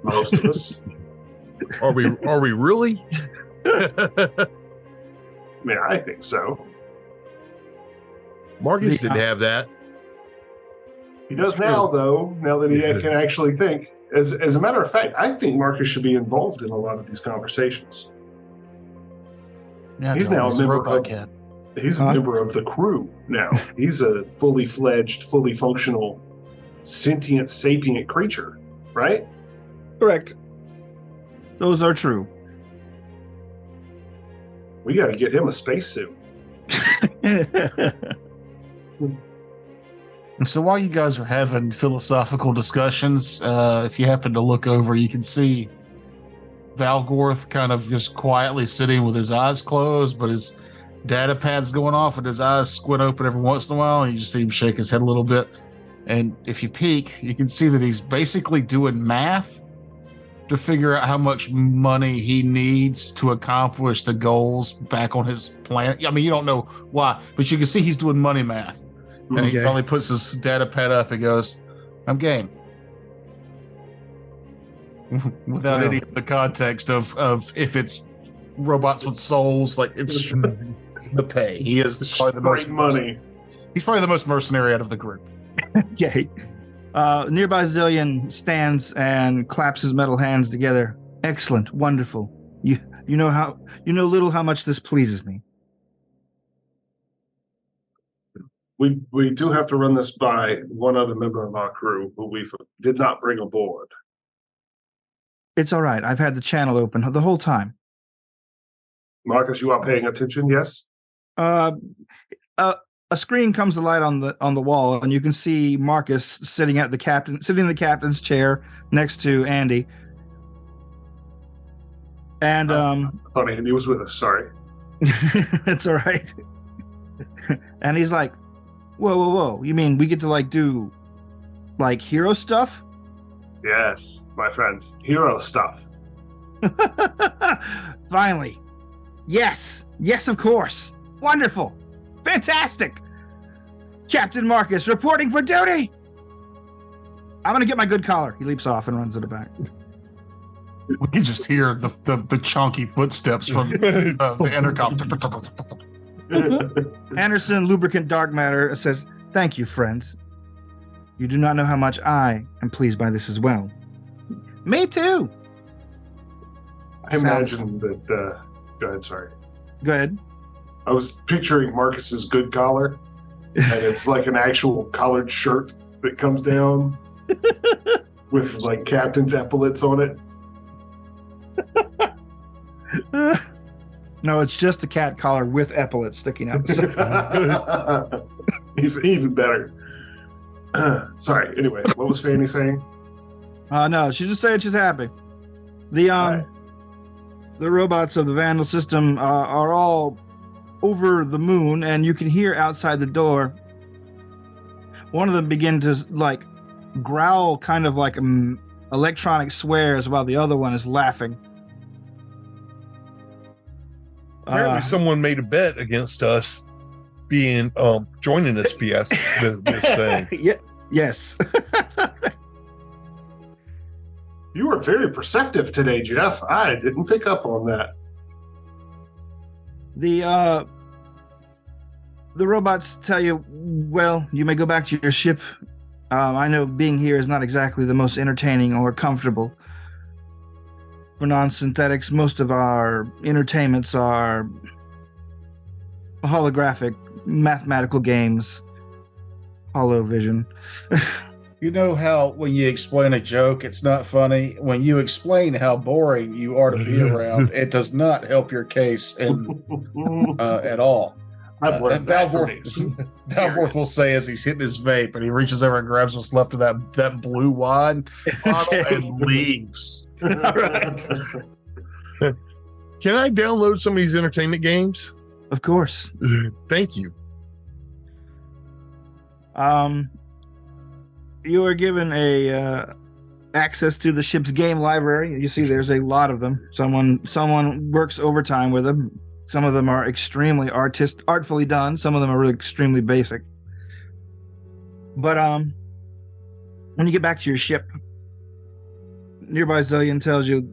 Most of us. Are we really? I mean, I think so. Marcus didn't have that. He does now, though, now that he can actually think. As a matter of fact, I think Marcus should be involved in a lot of these conversations. Yeah, He's now a member robot of, cat. he's a member of the crew now. He's a fully fledged, fully functional, sentient, sapient creature, right? Correct. Those are true. We got to get him a spacesuit. And so while you guys are having philosophical discussions, if you happen to look over, you can see Valgorth kind of just quietly sitting with his eyes closed, but his data pad's going off and his eyes squint open every once in a while, and you just see him shake his head a little bit. And if you peek, you can see that he's basically doing math to figure out how much money he needs to accomplish the goals back on his planet. I mean, you don't know why, but you can see he's doing money math. And he finally puts his data pad up and goes, I'm game. Without any of the context of if it's robots with souls, like it's the pay. He is probably the most money. He's probably the most mercenary out of the group. Okay. Nearby Zillion stands and claps his metal hands together. Excellent, wonderful. You know little how much this pleases me. We do have to run this by one other member of our crew who we did not bring aboard. It's all right. I've had the channel open the whole time. Marcus, you are paying attention, yes? A screen comes to light on the wall, and you can see Marcus sitting in the captain's chair next to Andy. And funny, and he was with us. Sorry. It's all right. And he's like, whoa! You mean we get to do hero stuff? Yes, my friend, hero stuff. Finally, yes, of course, wonderful. Fantastic! Captain Marcus reporting for duty! I'm gonna get my good collar. He leaps off and runs to the back. We can just hear the chunky footsteps from the intercom. Anderson Lubricant Dark Matter says, thank you, friends. You do not know how much I am pleased by this as well. Me too! I imagine that... go ahead, sorry. Go ahead. I was picturing Marcus's good collar, and it's like an actual collared shirt that comes down with captain's epaulets on it. No, it's just a cat collar with epaulets sticking out. Even better. Sorry. Anyway, what was Fanny saying? No, she's just saying she's happy. The robots of the Vandal system are all over the moon, and you can hear outside the door one of them begin to growl, kind of like electronic swears, while the other one is laughing. Apparently someone made a bet against us being joining this fiesta, this thing. Yeah, yes. You were very perceptive today, Jeff. I didn't pick up on that. The robots tell you, well, you may go back to your ship. I know being here is not exactly the most entertaining or comfortable. for non-synthetics. Most of our entertainments are holographic mathematical games, holovision. You know how when you explain a joke, it's not funny? When you explain how boring you are to be around, it does not help your case at all. I've learned that from Valvorth will say as he's hitting his vape and he reaches over and grabs what's left of that blue wine bottle and leaves. All right. Can I download some of these entertainment games? Of course. Thank you. You are given a access to the ship's game library. You see there's a lot of them. Someone works overtime with them. Some of them are extremely artfully done. Some of them are really extremely basic. But when you get back to your ship, nearby Zillion tells you,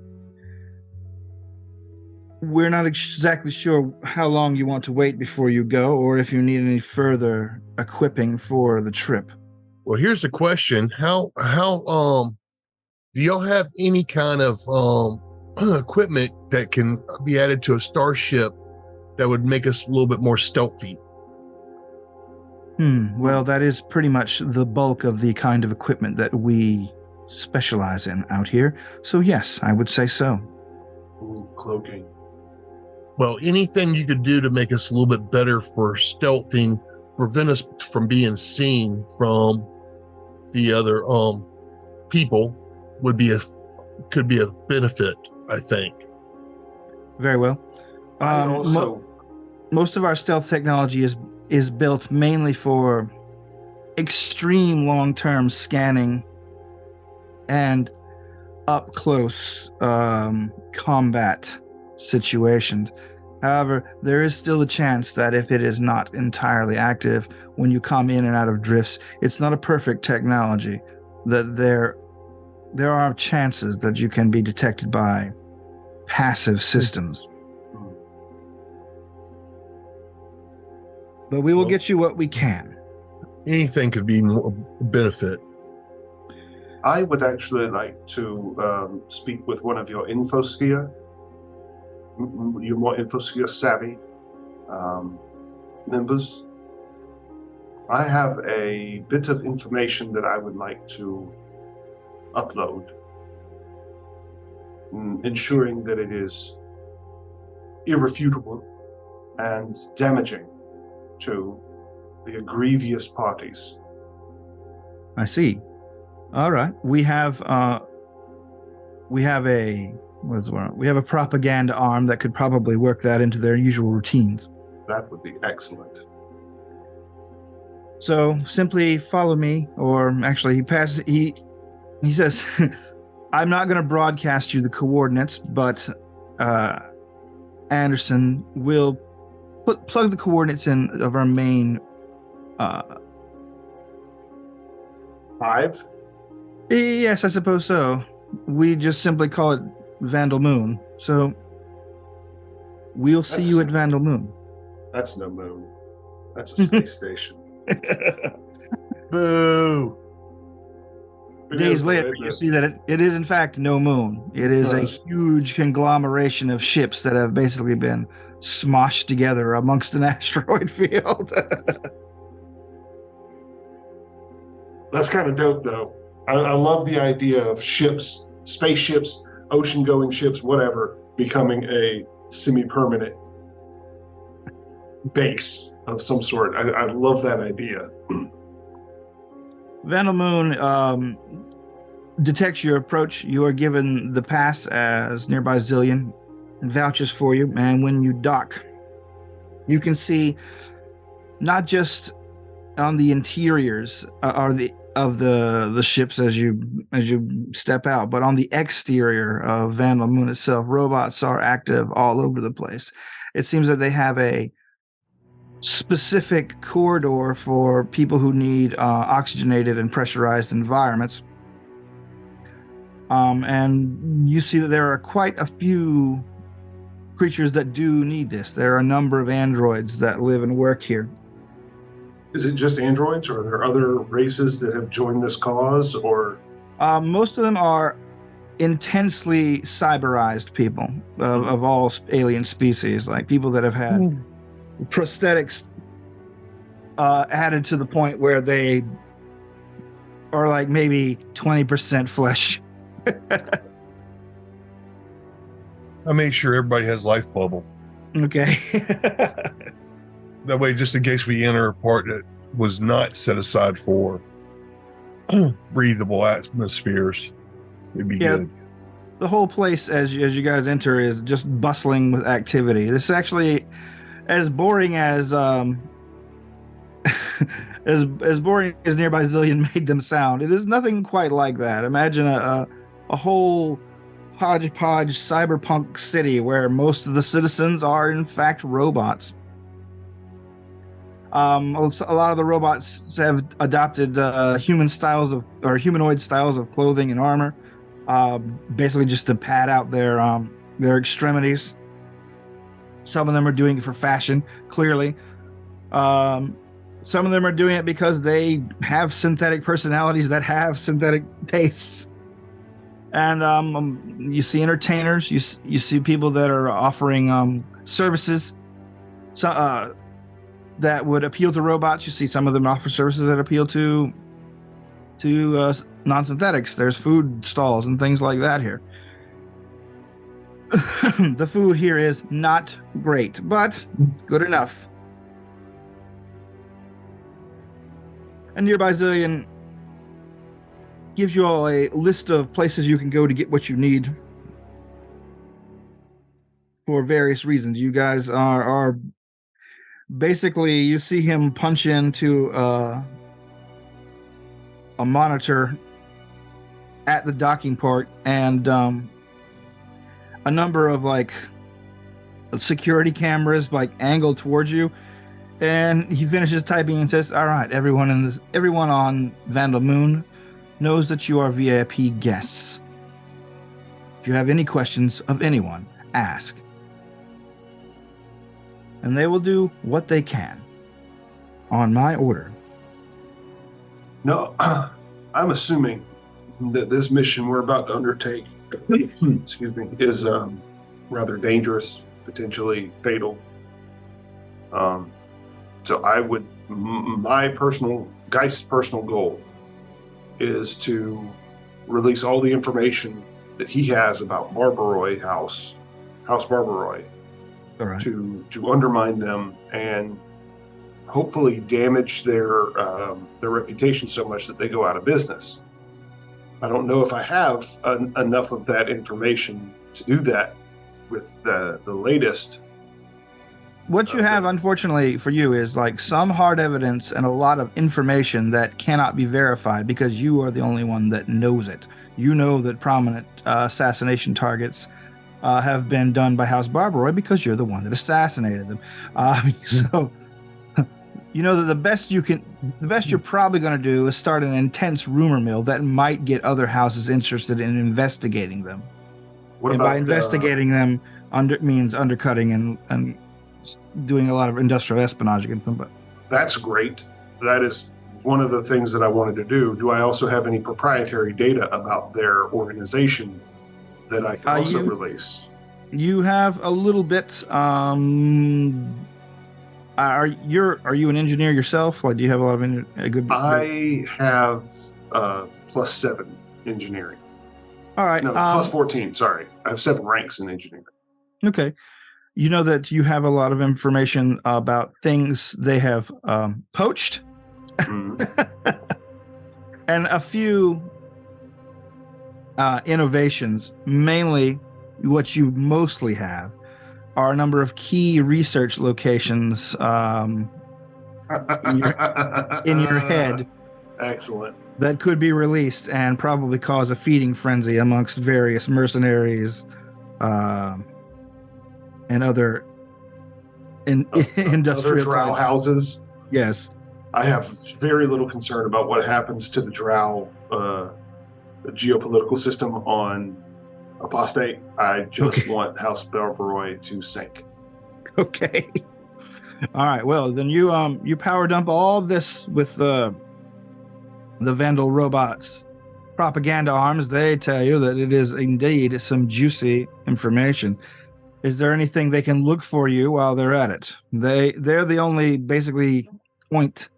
we're not exactly sure how long you want to wait before you go, or if you need any further equipping for the trip. Well, here's the question: How do y'all have any kind of equipment that can be added to a starship that would make us a little bit more stealthy? Well, that is pretty much the bulk of the kind of equipment that we specialize in out here. So yes, I would say so. Cloaking. Well, anything you could do to make us a little bit better for stealthing, prevent us from being seen from the other people could be a benefit, I think. Very well. Most of our stealth technology is built mainly for extreme long-term scanning and up-close combat situations. However, there is still a chance that if it is not entirely active when you come in and out of drifts, it's not a perfect technology, that there are chances that you can be detected by passive systems. But we will get you what we can. Anything could be more benefit. I would actually like to speak with one of your infosphere. You're more infosphere savvy members. I have a bit of information that I would like to upload, ensuring that it is irrefutable and damaging to the grievous parties. I see. All right. We have a propaganda arm that could probably work that into their usual routines. That would be excellent. So simply follow me, or actually he says, I'm not going to broadcast you the coordinates, but Anderson will plug the coordinates in of our main 5? Yes, I suppose so. We just simply call it Vandal Moon. So we'll see you at Vandal Moon. That's no moon. That's a space station. Boo. Days later, you see that it is in fact no moon. It is a huge conglomeration of ships that have basically been smoshed together amongst an asteroid field. That's kind of dope, though. I love the idea of ships, spaceships, ocean-going ships, whatever, becoming a semi-permanent base of some sort. I love that idea. Vandal Moon detects your approach. You are given the pass as nearby Zillion and vouches for you. And when you dock, you can see not just on the interiors of the ships as you step out, but on the exterior of Vandal Moon itself, robots are active all over the place. It seems that they have a specific corridor for people who need oxygenated and pressurized environments. And you see that there are quite a few creatures that do need this. There are a number of androids that live and work here. Is it just androids, or are there other races that have joined this cause, or? Most of them are intensely cyberized people of all alien species, like people that have had prosthetics added to the point where they are like maybe 20% flesh. I made sure everybody has life bubble. Okay. That way, just in case we enter a part that was not set aside for breathable atmospheres, it'd be good. The whole place, as you guys enter, is just bustling with activity. This is actually as boring as as boring as Nearby Zillion made them sound. It is nothing quite like that. Imagine a whole hodgepodge cyberpunk city where most of the citizens are in fact robots. A lot of the robots have adopted humanoid styles of clothing and armor, basically just to pad out their extremities. Some of them are doing it for fashion, clearly. Some of them are doing it because they have synthetic personalities that have synthetic tastes. And you see entertainers, you see people that are offering services that would appeal to robots. You see some of them offer services that appeal to non-synthetics. There's food stalls and things like that here. The food here is not great, but good enough. And Nearby Zillion gives you all a list of places you can go to get what you need for various reasons. You guys are basically, you see him punch into a monitor at the docking port, and a number of like security cameras like angled towards you. And he finishes typing and says, "All right, everyone on Vandal Moon knows that you are VIP guests. If you have any questions of anyone, ask. And they will do what they can on my order." No, I'm assuming that this mission we're about to undertake, excuse me, is rather dangerous, potentially fatal. So I would, my personal, Geist's personal goal is to release all the information that he has about Barbaroi House Barbaroi, All right. to undermine them and hopefully damage their reputation so much that they go out of business. I don't know if I have enough of that information to do that with the latest. What you have, unfortunately for you, is like some hard evidence and a lot of information that cannot be verified because you are the only one that knows it. You know that prominent assassination targets have been done by House Barbaroi because you're the one that assassinated them. So you know that the best you're probably going to do is start an intense rumor mill that might get other houses interested in investigating them. By investigating them means undercutting and doing a lot of industrial espionage against them. But that's great. That is one of the things that I wanted to do. Do I also have any proprietary data about their organization that I can also release? You have a little bit. Are you an engineer yourself? Like, do you have a lot of a good? I have +7 engineering. All right. No, +14. Sorry, I have 7 ranks in engineering. Okay. You know that you have a lot of information about things they have poached, and a few innovations. Mainly, what you mostly have are a number of key research locations in your head. Excellent. That could be released and probably cause a feeding frenzy amongst various mercenaries and other industrial other drow houses. Yes. I have very little concern about what happens to the drow geopolitical system on Apostate. I just want House Barbaroi to sink. Okay. All right. Well, then you power dump all this with the Vandal robots propaganda arms, they tell you that it is indeed some juicy information. Is there anything they can look for you while they're at it? They're the only basically point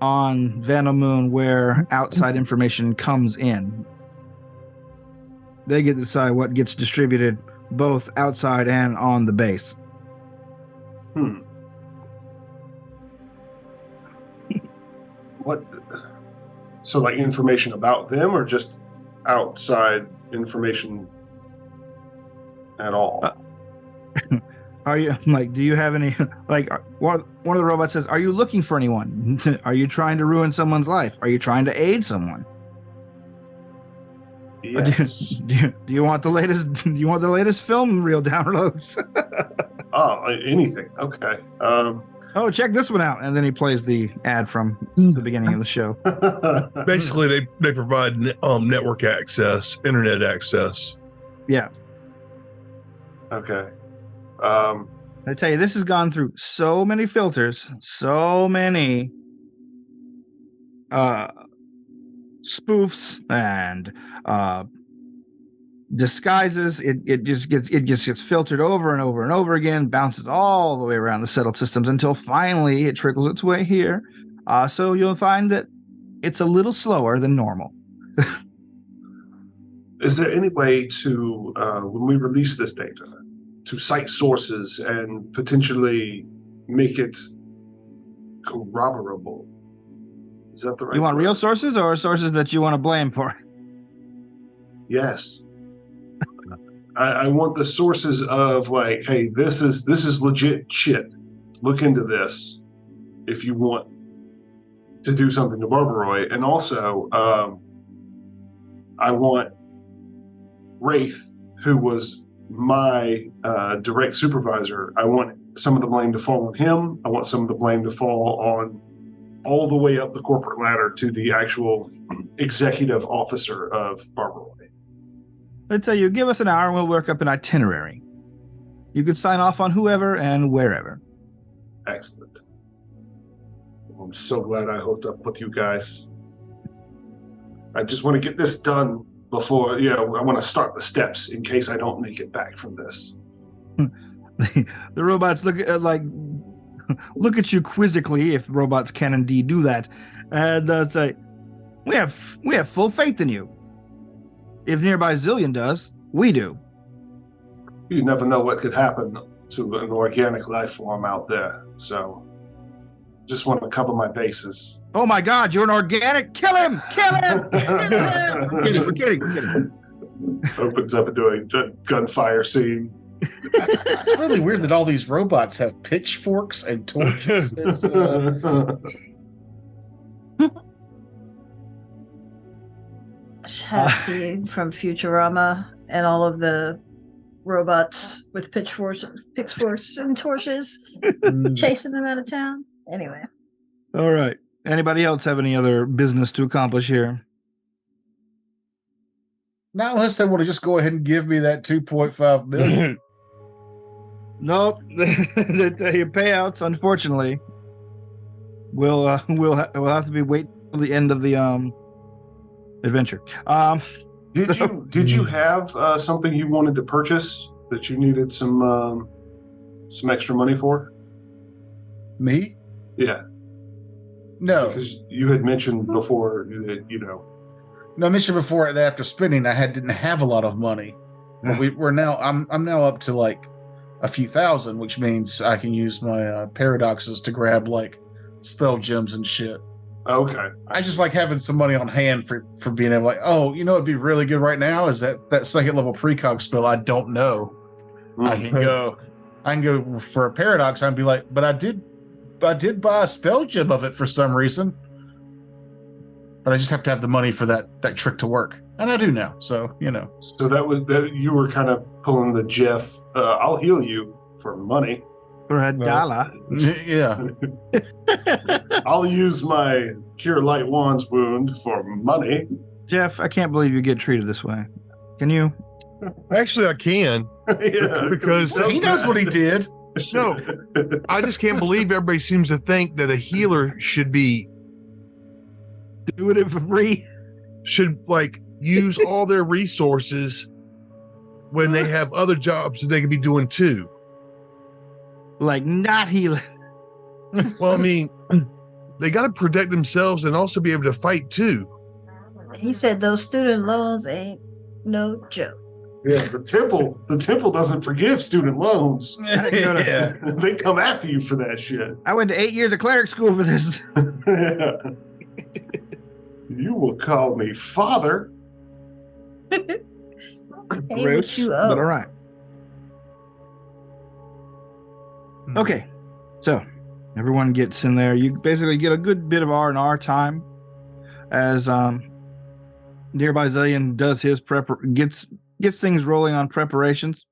on Vanomoon where outside information comes in. They get to decide what gets distributed both outside and on the base. What? So, like information about them, or just outside information at all? Are you do you have any one of the robots says, are you looking for anyone? Are you trying to ruin someone's life? Are you trying to aid someone? Yes. Do you want the latest film reel downloads? Oh, anything. Okay. Oh, check this one out. And then he plays the ad from the beginning of the show. Basically, they provide network access, internet access. Yeah. Okay. I tell you, this has gone through so many filters, so many spoofs and disguises. It just gets filtered over and over and over again, bounces all the way around the settled systems until finally it trickles its way here. So you'll find that it's a little slower than normal. Is there any way to, when we release this data, to cite sources and potentially make it corroborable? Is that the right You want word? real sources or sources that you want to blame for it? Yes. I want the sources of like, hey, this is legit shit. Look into this if you want to do something to Barbaroi. And also, I want Wraith, who was my direct supervisor, I want some of the blame to fall on him. I want some of the blame to fall on all the way up the corporate ladder to the actual executive officer of Barbaroi. I tell you, give us an hour and we'll work up an itinerary. You could sign off on whoever and wherever. Excellent. I'm so glad I hooked up with you guys. I just want to get this done before, I want to start the steps in case I don't make it back from this. The robots look at you quizzically, if robots can indeed do that, and say, we have full faith in you. If nearby Zillion does, we do. You never know what could happen to an organic life form out there, so just want to cover my bases. Oh my God, you're an organic! Kill him! Kill him! We're kidding. Opens up into a gunfire scene. It's really weird that all these robots have pitchforks and torches. It's, Chassis from Futurama and all of the robots with pitchforks and torches chasing them out of town. Anyway. All right. Anybody else have any other business to accomplish here? not unless they want to just go ahead and give me that 2.5 million. Nope. Your payouts, unfortunately, will have to be wait till the end of the adventure. Did you have something you wanted to purchase that you needed some extra money for? Me? Yeah, No. because you had mentioned before that No, I mentioned before that after spending, I didn't have a lot of money. But we're now. I'm now up to like a few thousand, which means I can use my paradoxes to grab like spell gems and shit. Okay. I just like having some money on hand for being able, like, oh, it'd be really good right now is that second level precog spell. I don't know. I can go for a paradox and be like, but I did buy a spell gem of it for some reason. But I just have to have the money for that trick to work. And I do now. So, So that you were kind of pulling the Jeff, I'll heal you for money. For a dollar. Yeah. I'll use my Cure Light Wands wound for money. Jeff, I can't believe you get treated this way. Can you? Actually, I can. Yeah, Because He knows what he did. No, I just can't believe everybody seems to think that a healer should be Doing it for free? should like use all their resources when they have other jobs that they could be doing too. Like not healing. Well, I mean, they got to protect themselves and also be able to fight too. He said those student loans ain't no joke. Yeah, the temple doesn't forgive student loans. Yeah. They come after you for that shit. I went to 8 years of cleric school for this. You will call me father. Hey, Gross, what you but all owe. right. Okay, so everyone gets in there. You basically get a good bit of R&R time as Nearby Zillion does his gets things rolling on preparations.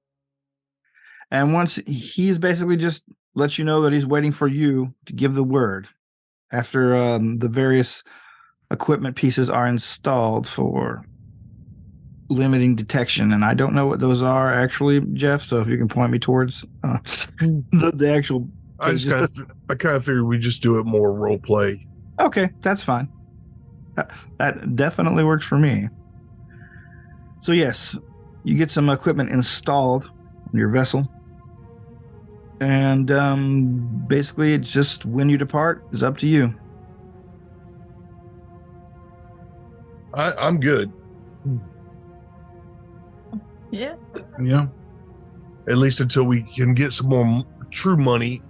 And once he's basically just lets you know that he's waiting for you to give the word after the various equipment pieces are installed for limiting detection. And I don't know what those are actually, Jeff. So if you can point me towards the actual. I kind of figured we just do it more role play. Okay, that's fine. That definitely works for me. So yes, you get some equipment installed on your vessel. And basically it's just when you depart is up to you. I'm good. Yeah. Yeah. At least until we can get some more true money,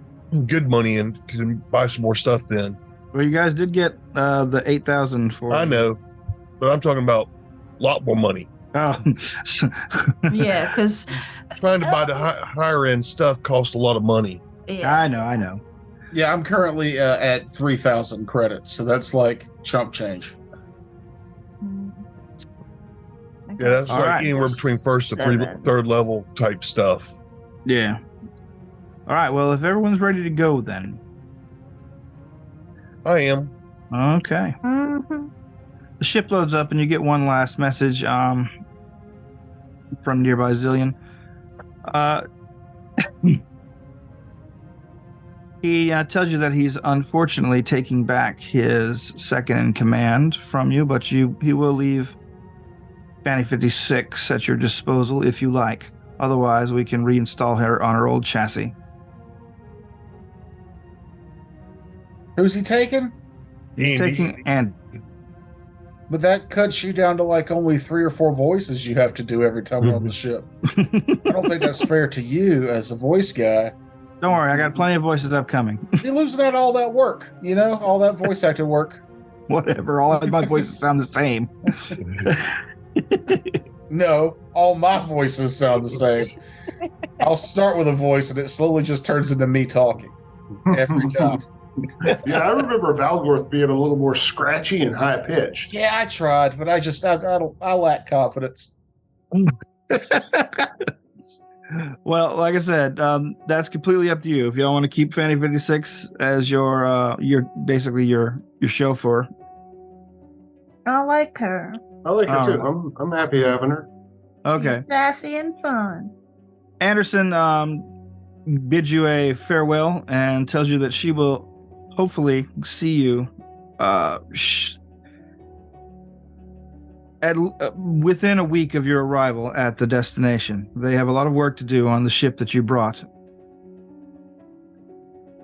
good money, and can buy some more stuff then. Well, you guys did get the 8,000 for. I know, but I'm talking about a lot more money. Oh, Yeah, because Trying to buy the higher end stuff costs a lot of money. yeah. I know. Yeah, I'm currently at 3,000 credits, so that's like chump change. Yeah, that's All like right. anywhere between first to Seven. third level type stuff. Yeah. All right. Well, if everyone's ready to go, then. I am. Okay. Mhm. The ship loads up, and you get one last message from Nearby Zillion. He tells you that he's unfortunately taking back his second in command from you, but he will leave Fanny 56 at your disposal if you like. Otherwise, we can reinstall her on her old chassis. Who's he taking? He's taking Andy. But that cuts you down to like only 3 or 4 voices you have to do every time we're on the ship. I don't think that's fair to you as a voice guy. Don't worry, I got plenty of voices upcoming. You're losing out all that work, all that voice acting work. Whatever, all my voices sound the same. No, all my voices sound the same. I'll start with a voice and it slowly just turns into me talking every time. Yeah, I remember Valgorth being a little more scratchy and high pitched. Yeah, I tried, but I lack confidence. Well, like I said, that's completely up to you. If y'all want to keep Fanny 56 as your basically your chauffeur. I like her. I like her All too. right. I'm happy having her. Okay. She's sassy and fun. Anderson bids you a farewell and tells you that she will hopefully see you within a week of your arrival at the destination. They have a lot of work to do on the ship that you brought,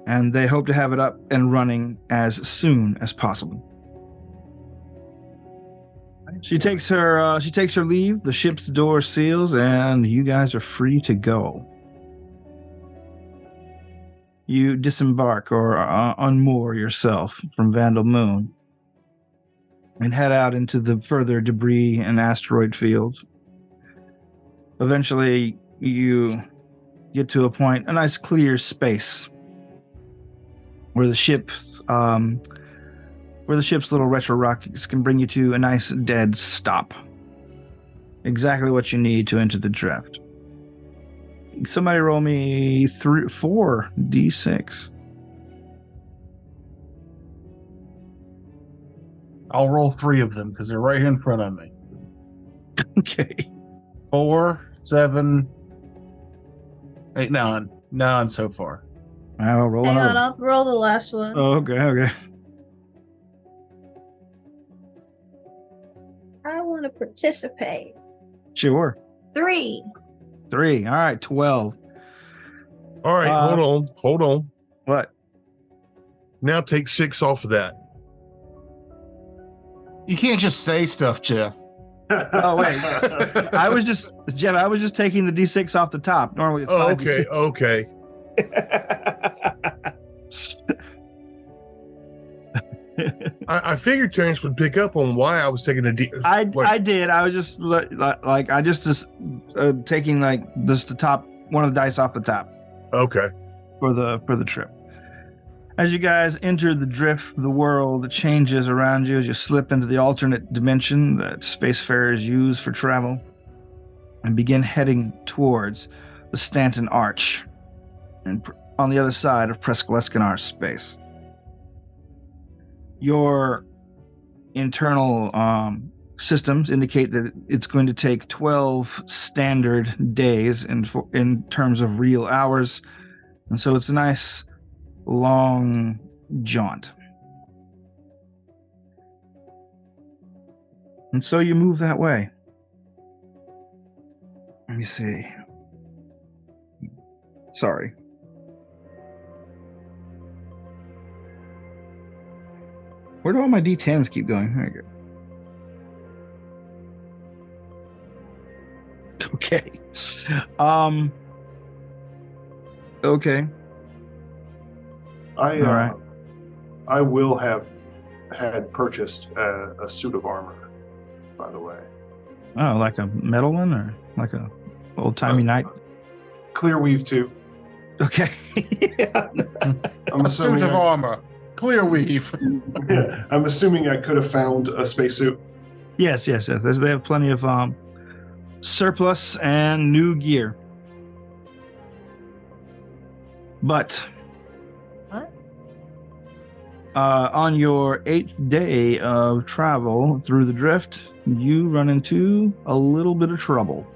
and they hope to have it up and running as soon as possible. She takes her leave. The ship's door seals, and you guys are free to go. You disembark or unmoor yourself from Vandal Moon and head out into the further debris and asteroid fields. Eventually, you get to a point, a nice clear space, where the ship's little retro rockets can bring you to a nice dead stop. Exactly what you need to enter the drift. Somebody roll me 4d6. I'll roll 3 of them because they're right here in front of me. Okay. 4, 7, 8, 9. 9 so far. I'll roll Hang on, another. I'll roll the last one. Oh, okay. I want to participate. Sure. 3. 3. All right, 12. All right, hold on. What? Now take 6 off of that. You can't just say stuff, Jeff. Oh, wait. I was just taking the D6 off the top. Normally it's 5d6. Okay. I figured Terrence would pick up on why I was taking a D. I did. I was just taking like just the top, one of the dice off the top. Okay. For the trip. As you guys enter the drift, the world changes around you as you slip into the alternate dimension that spacefarers use for travel and begin heading towards the Stanton Arch and on the other side of Preskelescanar space. Your internal systems indicate that it's going to take 12 standard days in terms of real hours, and so it's a nice long jaunt. And so you move that way. Let me see. Sorry. Where do all my D10s keep going? There you go. Okay. Okay. All right. I will have had purchased a suit of armor, by the way. Oh, like a metal one or like a old-timey knight? Clear weave too. Okay. I'm A suit of armor. Clear weave. Yeah, I'm assuming I could have found a spacesuit. Yes. They have plenty of surplus and new gear. But What? On your 8th day of travel through the drift, you run into a little bit of trouble.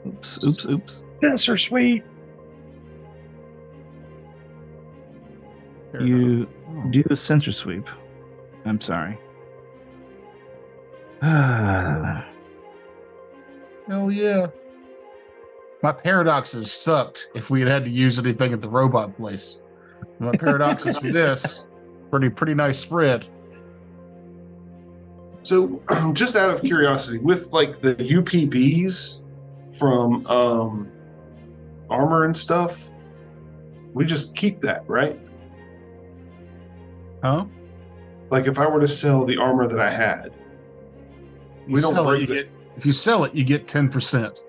Oops. Sensor sweep. You do a sensor sweep. I'm sorry. Oh yeah. My paradoxes sucked if we had to use anything at the robot place. My paradoxes for this, pretty nice spread. So, just out of curiosity, with like the UPBs from armor and stuff, we just keep that, right? Huh? Like if I were to sell the armor that I had, we don't break it. If you sell it, you get 10%.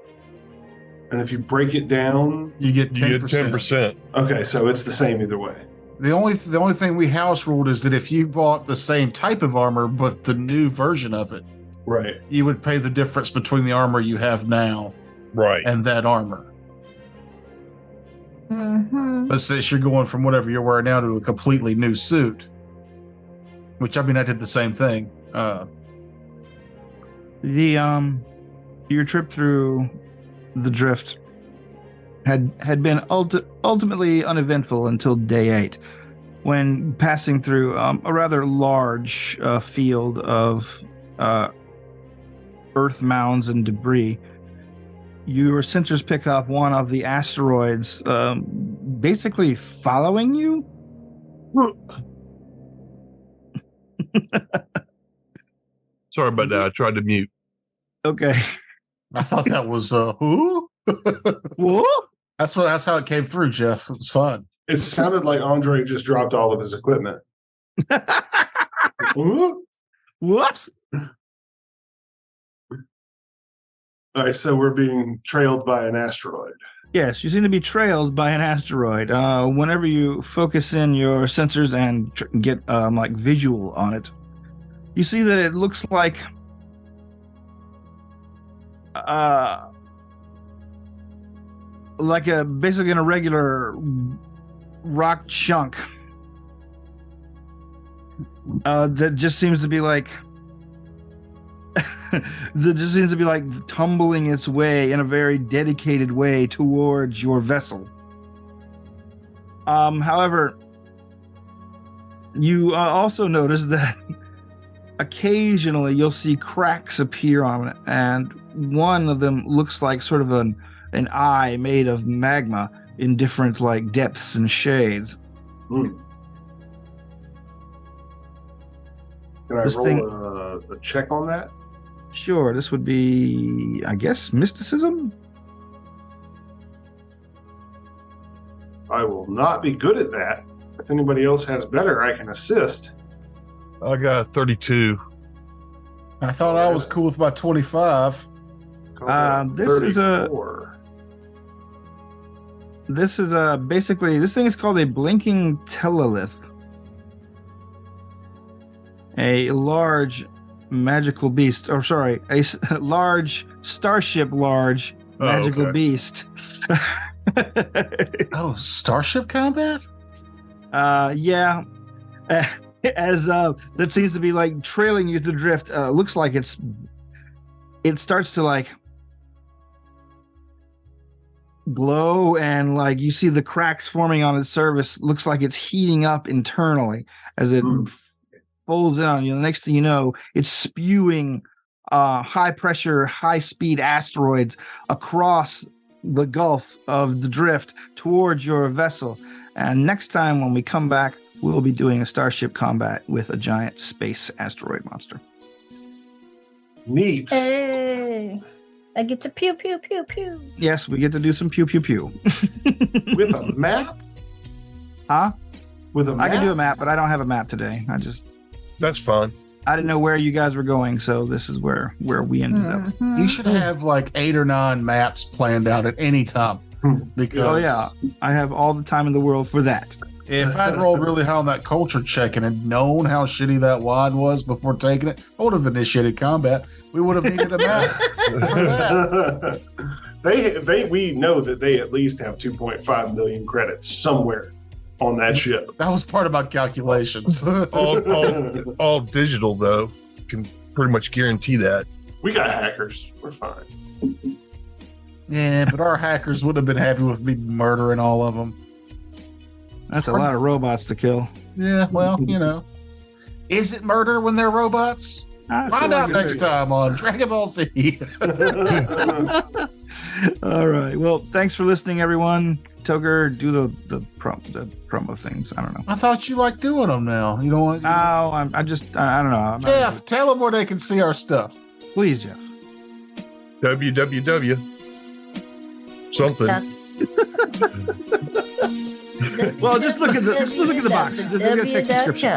And if you break it down, You get 10%. You get 10%. okay, so it's the same either way. The only thing we house ruled is that if you bought the same type of armor but the new version of it, Right. you would pay the difference between the armor you have now Right. and that armor. Mm-hmm. But since you're going from whatever you're wearing now to a completely new suit, which I mean, I did the same thing. Your trip through the drift had been ultimately uneventful until day 8, when passing through a rather large field of earth mounds and debris. Your sensors pick up one of the asteroids basically following you. Sorry about that. I tried to mute. Okay. I thought that was who? What? That's how it came through, Jeff. It was fun. It sounded like Andre just dropped all of his equipment. Ooh. Whoops. All right, so we're being trailed by an asteroid. Yes, you seem to be trailed by an asteroid. Whenever you focus in your sensors and get like visual on it, you see that it looks like basically an irregular rock chunk that just seems to be like tumbling its way in a very dedicated way towards your vessel. However, You also notice that occasionally you'll see cracks appear on it, and one of them looks like sort of an eye made of magma in different like depths and shades. Can I This roll a check on that? Sure, this would be, I guess, mysticism? I will not be good at that. If anybody else has better, I can assist. I got a 32. I thought I was cool with my 25. This is basically, this thing is called a blinking telelith. A large magical beast, or sorry, a large starship, magical beast. Oh, starship combat? Yeah. As that seems to be like trailing you through the drift. Looks like it starts to like glow, and like you see the cracks forming on its surface. Looks like it's heating up internally as it folds in on you. The next thing you know, it's spewing high pressure, high speed asteroids across the gulf of the drift towards your vessel. And next time when we come back, we'll be doing a starship combat with a giant space asteroid monster. Neat. Hey, I get to pew, pew, pew, pew. Yes, we get to do some pew, pew, pew. With a map? Huh? With a map? I can do a map, but I don't have a map today. That's fine. I didn't know where you guys were going, so this is where we ended up. You should have like 8 or 9 maps planned out at any time. Because Oh yeah, I have all the time in the world for that. if I'd rolled really high on that culture check and had known how shitty that wine was before taking it, I would have initiated combat. We would have needed a map for that. We know that they at least have 2.5 million credits somewhere on that ship. That was part of my calculations. All digital though. Can pretty much guarantee that. We got hackers. We're fine. Yeah, but our hackers would have been happy with me murdering all of them. That's a lot of robots to kill. Yeah, well, you know. Is it murder when they're robots? Find out next time on Dragon Ball Z. All right. Well, thanks for listening, everyone. Toger, do the promo things. I don't know. I thought you liked doing them now. You don't want... Oh, I don't know. Jeff, tell them where they can see our stuff. Please, Jeff. www. Something. Well, just look at the box. They're going to check the description.